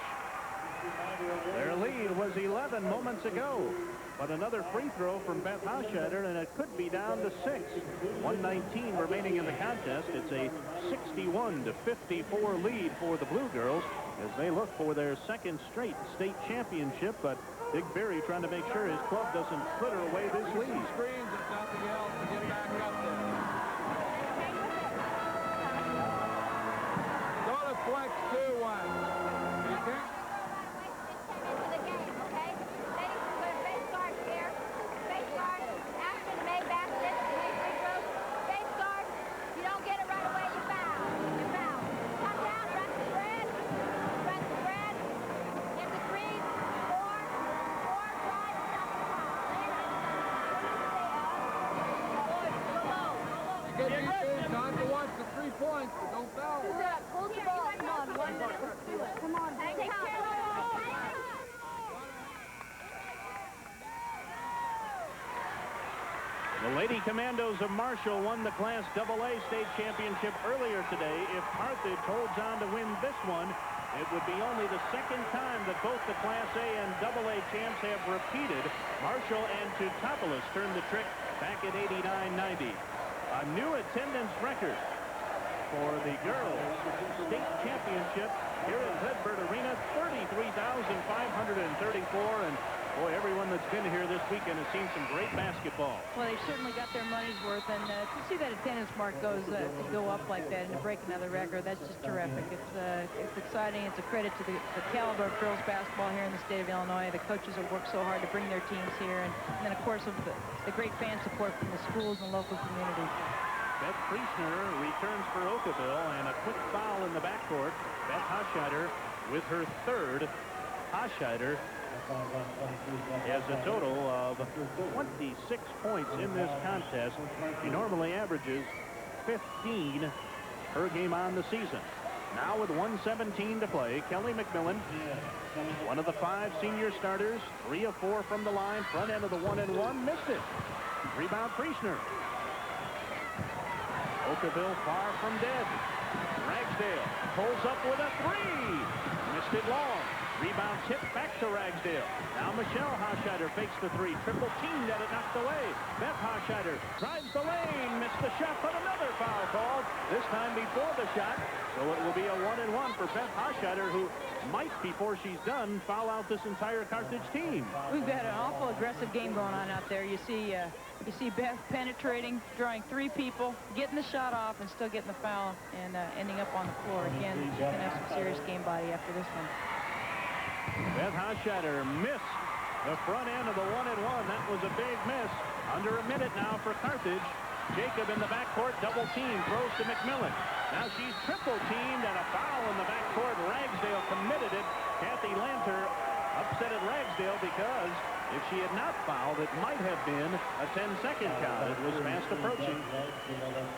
Their lead was 11 moments ago, but another free throw from Beth Hochstetter, and it could be down to 6. 1:19 remaining in the contest. It's a 61-54 lead for the Blue Girls as they look for their second straight state championship, but Dick Berry trying to make sure his club doesn't fritter away this lead. Screens, if nothing else, to get back up there. Go to flex 2-1. You think? Time to watch the 3 points, but don't foul. Hold the ball. Come on, 1 minute. Come on. Take care of it. The Lady Commandos of Marshall won the Class AA state championship earlier today. If Carthage holds on to win this one, it would be only the second time that both the Class A and AA champs have repeated. Marshall and Teutopolis turned the trick back at 89-90. A new attendance record for the girls' state championship here at Redbird Arena, 33,534, and boy, everyone that's been here this weekend has seen some great basketball. Well, they've certainly got their money's worth, and to see that attendance mark go up like that and to break another record, that's just terrific. It's exciting. It's a credit to the caliber of girls basketball here in the state of Illinois. The coaches have worked so hard to bring their teams here, and then, of course, of the great fan support from the schools and local communities. Beth Priestner returns for Okawville, and a quick foul in the backcourt. Beth Hochstetter with her 3rd. Hochstetter has a total of 26 points in this contest. She normally averages 15 per game on the season. Now with 1:17 to play, Kelly McMillan, one of the 5 senior starters, 3 of 4 from the line, front end of the 1-and-1, missed it. Rebound Priestner. Okawville far from dead. Ragsdale pulls up with a 3. Missed it long. Rebound tip back to Ragsdale. Now Michelle Hochstetter fakes the 3. Triple teamed at it, knocked away. Beth Hochstetter drives the lane. Missed the shot, but another foul called. This time before the shot. So it will be a 1-and-1 for Beth Hochstetter, who might, before she's done, foul out this entire Carthage team. We've got an awful aggressive game going on out there. You see Beth penetrating, drawing 3 people, getting the shot off, and still getting the foul, and ending up on the floor. Again, she's going to have some serious game body after this one. Beth Hochstetter missed the front end of the 1-and-1. That was a big miss. Under a minute now for Carthage. Jacob in the backcourt, double team, throws to McMillan. Now she's triple teamed, and a foul in the backcourt. Ragsdale committed it. Kathy Lanter upset at Ragsdale because if she had not fouled, it might have been a 10-second count. It was fast approaching.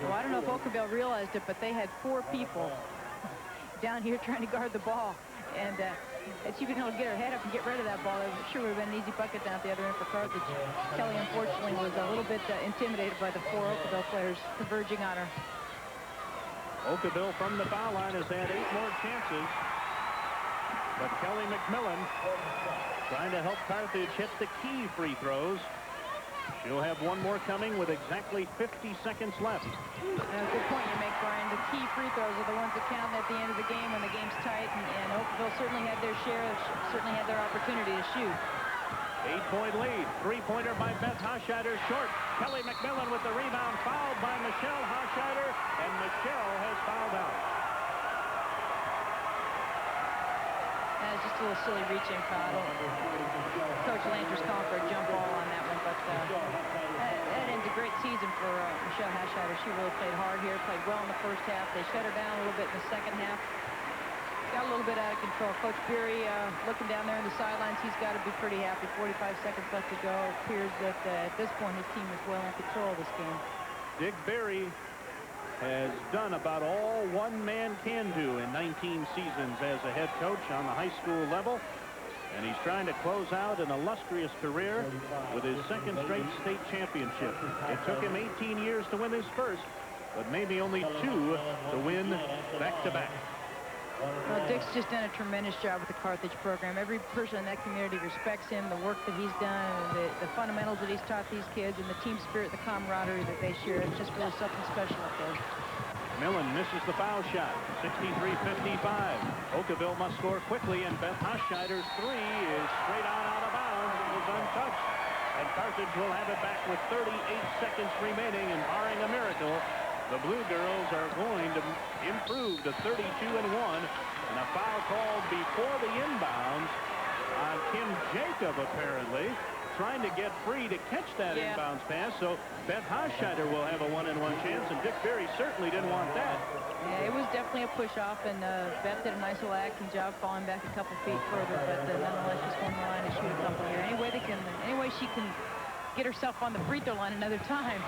Well, I don't know if Okawville realized it, but they had 4 people down here trying to guard the ball. and she was able to get her head up and get rid of that ball. It sure would have been an easy bucket down at the other end for Carthage. Kelly, unfortunately, was a little bit intimidated by the 4 Okawville players converging on her. Okawville from the foul line has had 8 more chances. But Kelly McMillan trying to help Carthage hit the key free throws. She'll have one more coming with exactly 50 seconds left. Good point you make, Brian. The key free throws are the ones that count at the end of the game when the game's tight, and Okawville certainly had their share, certainly had their opportunity to shoot. 8-point lead. 3-pointer by Beth Hochscheider, short. Kelly McMillan with the rebound, fouled by Michelle Hochscheider, and Michelle has fouled out. It's just a little silly reach-in foul. Coach Lanter's calling for a jump ball on that one, but that ends a great season for Michelle Hochscheider. She really played hard here, played well in the first half. They shut her down a little bit in the second half. Got a little bit out of control. Coach Beery looking down there on the sidelines. He's got to be pretty happy. 45 seconds left to go. It appears that at this point his team is well in control of this game. Dick Beery has done about all one man can do in 19 seasons as a head coach on the high school level. And he's trying to close out an illustrious career with his second straight state championship. It took him 18 years to win his first, but maybe only 2 to win back-to-back. Well, Dick's just done a tremendous job with the Carthage program. Every person in that community respects him, the work that he's done, the fundamentals that he's taught these kids, and the team spirit, the camaraderie that they share. It's just really something special up there. Millen misses the foul shot. 63-55. Okawville must score quickly, and Beth Hochscheider's 3 is straight out of bounds. It was untouched. And Carthage will have it back with 38 seconds remaining, and barring a miracle, the Blue Girls are going to improve to 32-1, and a foul called before the inbounds on Kim Jacob, apparently, trying to get free to catch that inbounds pass. So Beth Hochscheider will have a 1-on-1 chance, and Dick Beery certainly didn't want that. Yeah, it was definitely a push-off, and Beth did a nice little acting job falling back a couple feet further, but nonetheless she's going to the line to shoot a couple here. Any way she can get herself on the free throw line another time.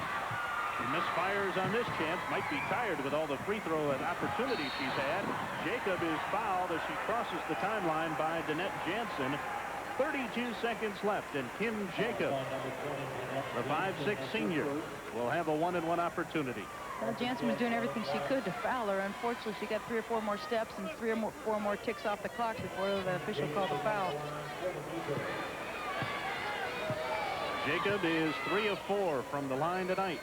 She misfires on this chance, might be tired with all the free throw and opportunities she's had. Jacob is fouled as she crosses the timeline by Danette Jansen. 32 seconds left, and Kim Jacob, the 5'6" senior, will have a 1-on-1 opportunity. Well, Jansen was doing everything she could to foul her. Unfortunately, she got 3 or 4 more steps and 3 or 4 more ticks off the clock before the official called the foul. Jacob is 3 of 4 from the line tonight.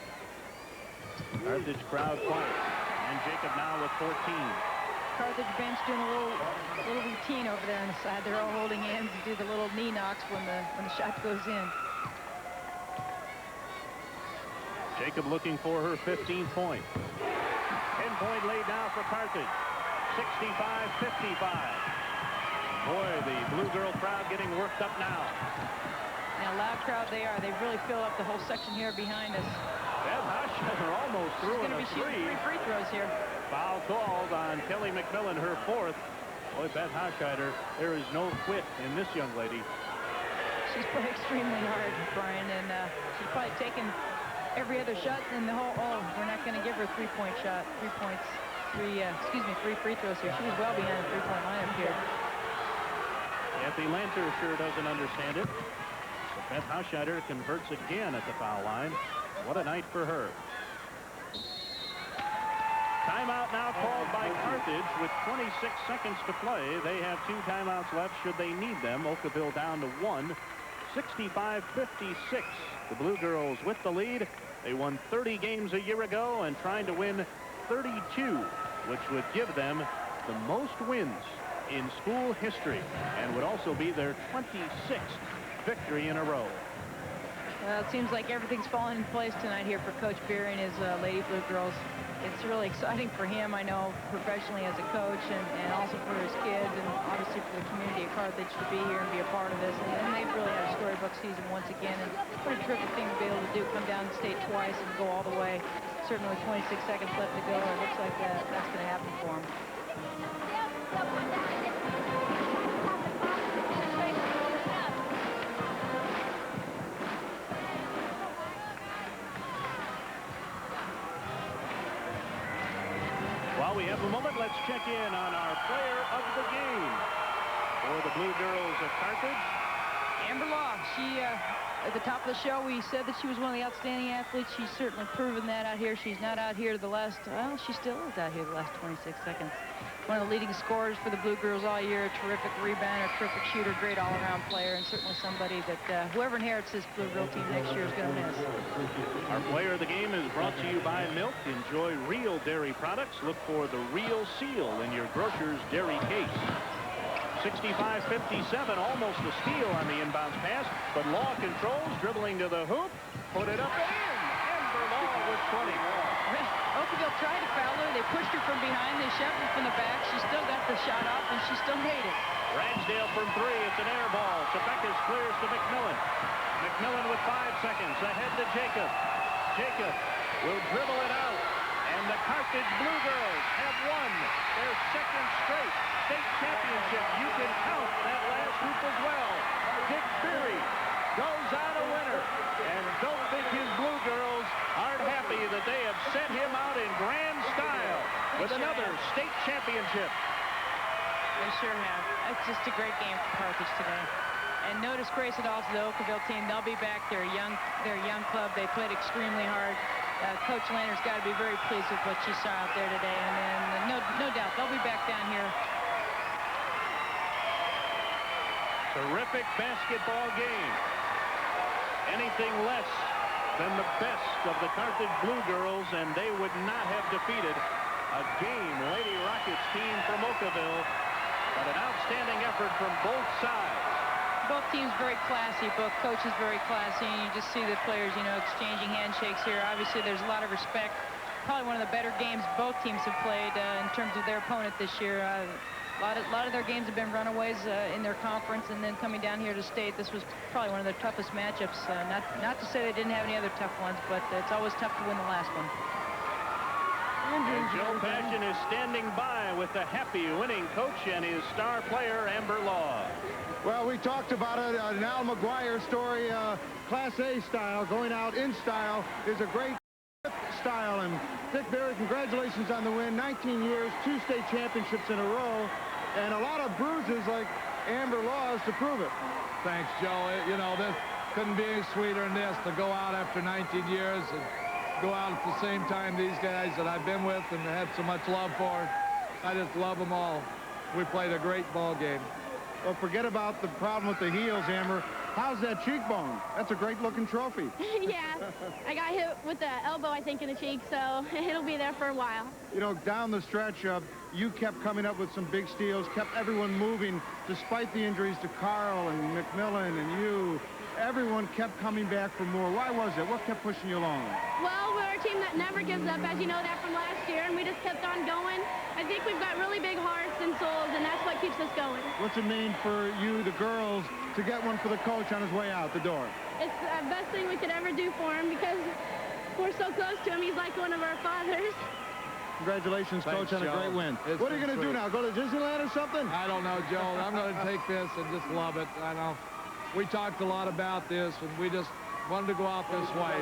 Carthage crowd quiet, and Jacob now with 14. Carthage bench doing a little routine over there on the side. They're all holding hands and do the little knee knocks when the shot goes in. Jacob looking for her 15th point. 10-point lead now for Carthage. 65-55. Boy, the Blue Girl crowd getting worked up now. And a loud crowd they are. They've really filled up the whole section here behind us. Beth Hochscheider almost threw in a 3. She's going to be shooting 3 free throws here. Foul called on Kelly McMillan, her 4th. Boy, Beth Hochscheider, there is no quit in this young lady. She's played extremely hard, Brian, and she's probably taken every other shot in the whole. Oh, we're not going to give her a 3-point shot. 3 points. 3 free throws here. She was well behind the 3-point line up here. Kathy Lanter sure doesn't understand it. But Beth Hochscheider converts again at the foul line. What a night for her. Timeout now called by Carthage with 26 seconds to play. They have 2 timeouts left should they need them. Okawville down to 1. 65-56. The Blue Girls with the lead. They won 30 games a year ago and trying to win 32, which would give them the most wins in school history and would also be their 26th victory in a row. Well, it seems like everything's falling in place tonight here for Coach Beery and his Lady Blue Girls. It's really exciting for him, I know, professionally as a coach, and also for his kids, and obviously for the community of Carthage to be here and be a part of this. And they've really had a storybook season once again, and what a terrific thing to be able to do, come down the state twice and go all the way. Certainly with 26 seconds left to go, it looks like that's going to happen for him. While we have a moment, let's check in on our player of the game. for the Blue Girls of Carthage. Amber Law, she, at the top of the show, we said that she was one of the outstanding athletes. She's certainly proven that out here. She's not out here the last, well, she still is out here the last 26 seconds. One of the leading scorers for the Blue Girls all year, a terrific rebounder, terrific shooter, great all-around player, and certainly somebody that whoever inherits this Blue Girl team next year is going to miss. Our player of the game is brought to you by Milk. Enjoy real dairy products. Look for the Real Seal in your grocer's dairy case. 65-57, almost a steal on the inbounds pass, but Law controls, dribbling to the hoop, put it up and in. Amber Law with 20. Okawville tried to foul her. They pushed her from behind. They shoved her from the back. She still got the shot off, and she still made it. Ragsdale from three. It's an air ball. Tebekas clears to McMillan. McMillan with 5 seconds. Ahead to Jacob. Jacob will dribble it out. And the Carthage Blue Girls have won their second straight state championship. You can count that last hoop as well. Dick Beery goes out a winner. And don't think his Blue Girls aren't happy that they have sent him out in grand style with another state championship. They sure have. It's just a great game for Carthage today. And no disgrace at all to the Okawville team. They'll be back. They're a young club. They played extremely hard. Coach Lander's got to be very pleased with what she saw out there today. And no doubt they'll be back down here. Terrific basketball game. Anything less than the best of the Carthage Blue Girls, and they would not have defeated a game Lady Rockets team from Okawville. But an outstanding effort from both sides. Both teams very classy, both coaches very classy, and you just see the players, you know, exchanging handshakes here. Obviously, there's a lot of respect. Probably one of the better games both teams have played in terms of their opponent this year. A lot of their games have been runaways in their conference, and then coming down here to state, this was probably one of their toughest matchups. Not to say they didn't have any other tough ones, but it's always tough to win the last one. And Joe Passion is standing by with the happy winning coach and his star player, Amber Law. Well, we talked about it, an Al McGuire story, Class A style, going out in style is a great style. And Dick Beery, congratulations on the win. 19 years, 2 state championships in a row, and a lot of bruises like Amber Law's to prove it. Thanks, Joe. You know, this couldn't be any sweeter than this, to go out after 19 years and go out at the same time these guys that I've been with and had so much love for. I just love them all. We played a great ball game. Well, forget about the problem with the heels, Amber. How's that cheekbone? That's a great-looking trophy. Yeah, I got hit with the elbow, I think, in the cheek, so it'll be there for a while. You know, down the stretch, you kept coming up with some big steals, kept everyone moving, despite the injuries to Carl and McMillan and you. Everyone kept coming back for more. Why was it? What kept pushing you along? Well, we're a team that never gives up, as you know that from last year, and we just kept on going. I think we've got really big hearts and souls, and that's what keeps us going. What's it mean for you, the girls, to get one for the coach on his way out the door? It's the best thing we could ever do for him because we're so close to him. He's like one of our fathers. Congratulations, Thanks, Coach, on a Joe. great win. It's What are you going to do now? Go to Disneyland or something? I don't know, Joe. I'm going to take this and just love it. I know. We talked a lot about this, and we just wanted to go out this way.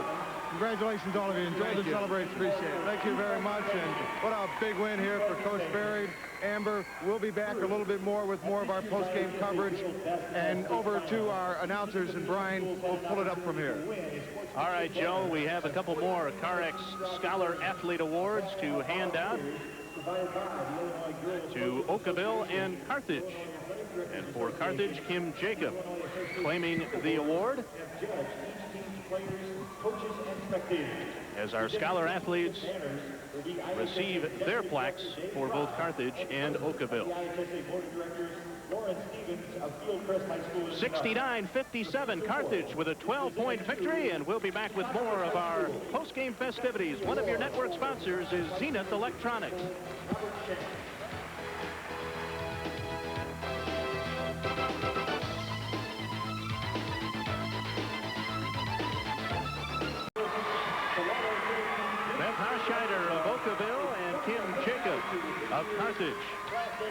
Congratulations, all of you. Enjoy the celebration. Appreciate it. Thank you very much. And what a big win here for Coach Beery. Amber, we'll be back a little bit more with more of our post-game coverage. And over to our announcers, and Brian will pull it up from here. All right, Joe, we have a couple more CarX Scholar Athlete Awards to hand out to Okawville and Carthage. And for Carthage, Kim Jacob claiming the award as our scholar athletes receive their plaques for both Carthage and Okawville. 69-57, Carthage with a 12-point victory, and we'll be back with more of our post-game festivities. One of your network sponsors is Zenith Electronics. Of Okawville and Kim Jacob of Carthage,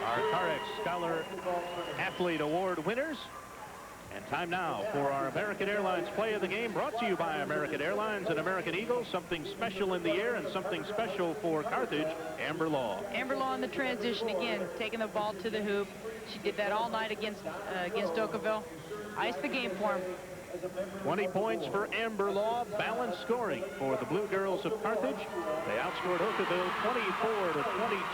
our CarX Scholar Athlete Award winners. And time now for our American Airlines play of the game, brought to you by American Airlines and American Eagle. Something special in the air and something special for Carthage, Amber Law. Amber Law in the transition again, taking the ball to the hoop. She did that all night against Okawville. Iced the game for him. 20 points for Amber Law, balanced scoring for the Blue Girls of Carthage. They outscored Okawville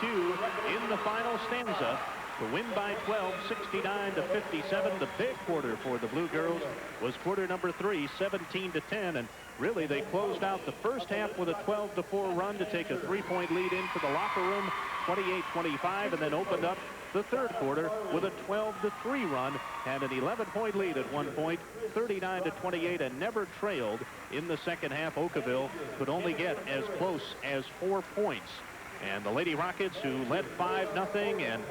24-22 in the final stanza to win by 12, 69-57. The big quarter for the Blue Girls was quarter number 3, 17-10, and really they closed out the first half with a 12-4 run to take a 3-point lead into the locker room, 28-25, and then opened up the third quarter with a 12-3 run and an 11-point lead at one point, 39-28, and never trailed in the second half. Okawville could only get as close as 4 points. And the Lady Rockets, who led 5-0 and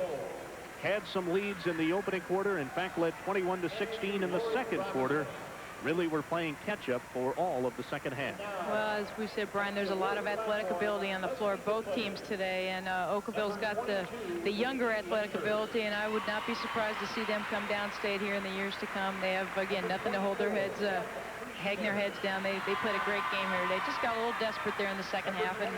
had some leads in the opening quarter, in fact led 21-16 in the second quarter, really were playing catch-up for all of the second half. Well, as we said, Brian, there's a lot of athletic ability on the floor of both teams today, and Okawville's got the younger athletic ability, and I would not be surprised to see them come downstate here in the years to come. They have, again, nothing to hold their heads, hang their heads down. They played a great game here. They just got a little desperate there in the second half, and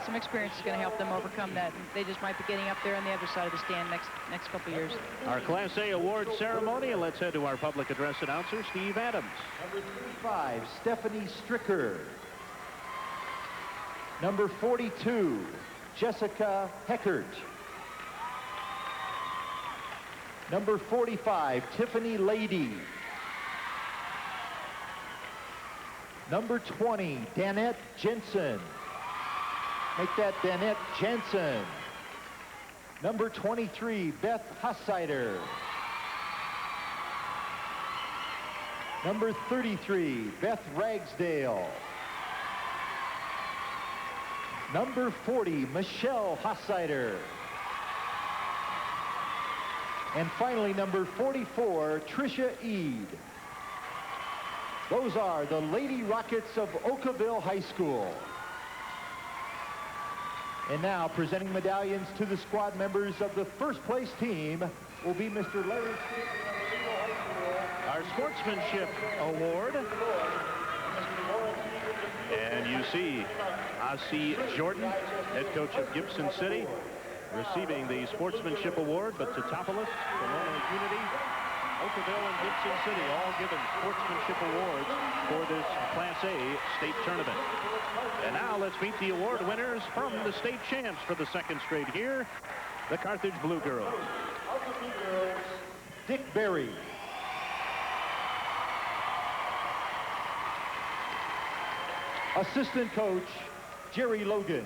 some experience is going to help them overcome that. And they just might be getting up there on the other side of the stand next couple years. Our Class A award ceremony, and let's head to our public address announcer, Steve Adams. Number 35, Stephanie Stricker. Number 42, Jessica Heckert. Number 45, Tiffany Lady. Number 20, Danette Jensen. Make that Danette Jensen. Number 23, Beth Hussider. Number 33, Beth Ragsdale. Number 40, Michelle Hussider. And finally, number 44, Tricia Eade. Those are the Lady Rockets of Okawville High School. And now, presenting medallions to the squad members of the first place team will be Mr. Larry High School. Our Sportsmanship Award. And you see Ossie Jordan, head coach of Gibson City, receiving the Sportsmanship Award, but Teutopolis, Pomona Unity, Okawville, and Gibson City all given sportsmanship awards for this Class A state tournament. And now let's meet the award winners from the state champs for the second straight year, the Carthage Blue Girls. Dick Berry. Assistant coach, Jerry Logan.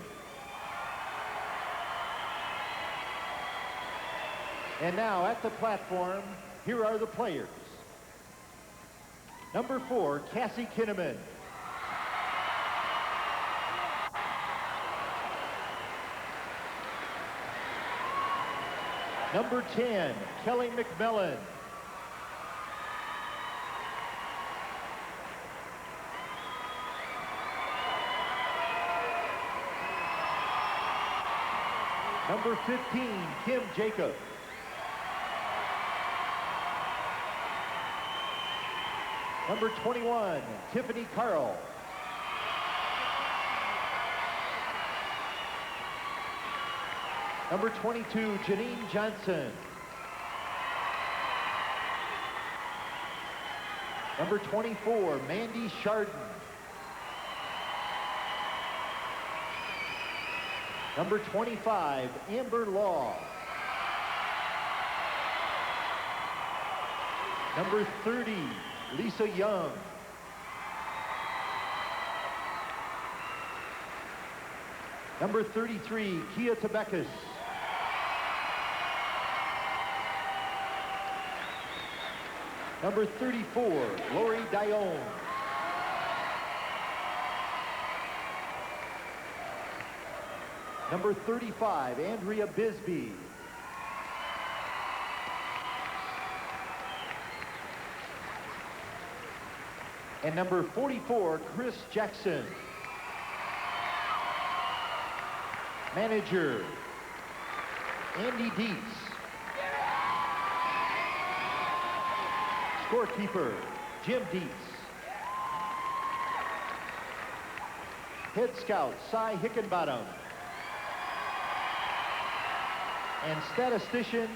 And now at the platform, here are the players. Number 4, Cassie Kinnaman. Number 10, Kelly McMillan. Number 15, Kim Jacob. Number 21, Tiffany Carl. Number 22, Janine Johnson. Number 24, Mandy Chardon. Number 25, Amber Law. Number 30, Lisa Young. Number 33, Kia Tebekas. Number 34, Lori Dione. Number 35, Andrea Bisbee. And number 44, Chris Jackson. Manager, Andy Dietz. Scorekeeper, Jim Dietz. Head scout, Cy Hickenbottom. And statistician,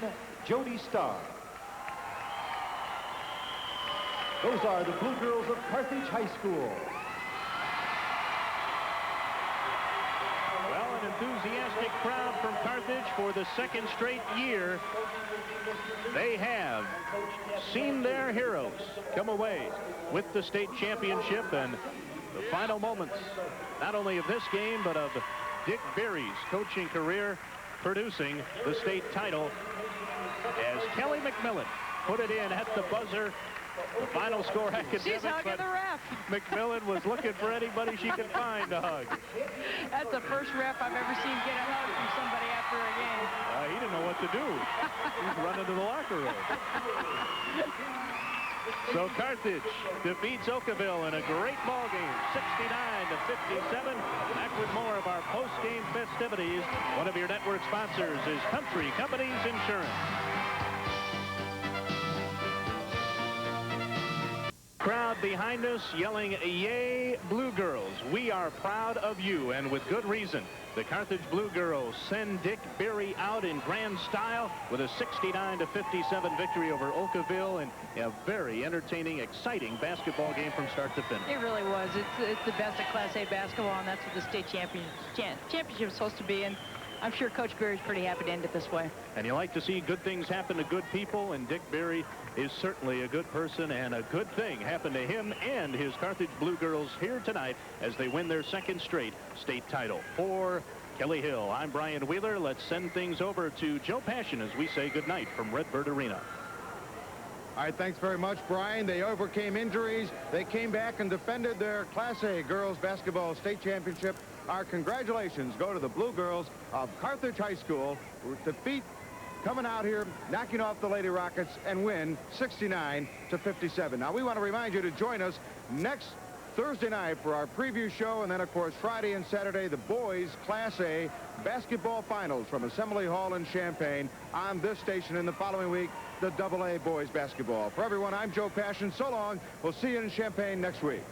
Jody Starr. Those are the Blue Girls of Carthage High School. Well, an enthusiastic crowd from Carthage for the second straight year. They have seen their heroes come away with the state championship, and the final moments, not only of this game, but of Dick Berry's coaching career, producing the state title as Kelly McMillan put it in at the buzzer. The final score academic. She's hugging the ref. McMillan was looking for anybody she could find to hug. That's the first ref I've ever seen get a hug from somebody after a game. He didn't know what to do. He's running to the locker room. So Carthage defeats Okawville in a great ball game, 69-57. Back with more of our post-game festivities. One of your network sponsors is Country Companies Insurance. Crowd behind us yelling, "Yay, Blue Girls. We are proud of you," and with good reason. The Carthage Blue Girls send Dick Berry out in grand style with a 69-57 victory over Okawville, and a very entertaining, exciting basketball game from start to finish. It really was. It's the best of Class A basketball, and that's what the state championship is supposed to be. And I'm sure Coach Berry's pretty happy to end it this way. And you like to see good things happen to good people, and Dick Berry is certainly a good person, and a good thing happened to him and his Carthage Blue Girls here tonight as they win their second straight state title. For Kelly Hill, I'm Brian Wheeler. Let's send things over to Joe Passion as we say goodnight from Redbird Arena. All right, thanks very much, Brian. They overcame injuries. They came back and defended their Class A girls basketball state championship. Our congratulations go to the Blue Girls of Carthage High School, who defeat coming out here, knocking off the Lady Rockets, and win 69-57. Now, we want to remind you to join us next Thursday night for our preview show, and then, of course, Friday and Saturday, the boys' Class A basketball finals from Assembly Hall in Champaign on this station. In the following week, the AA boys basketball. For everyone, I'm Joe Passion. So long. We'll see you in Champaign next week.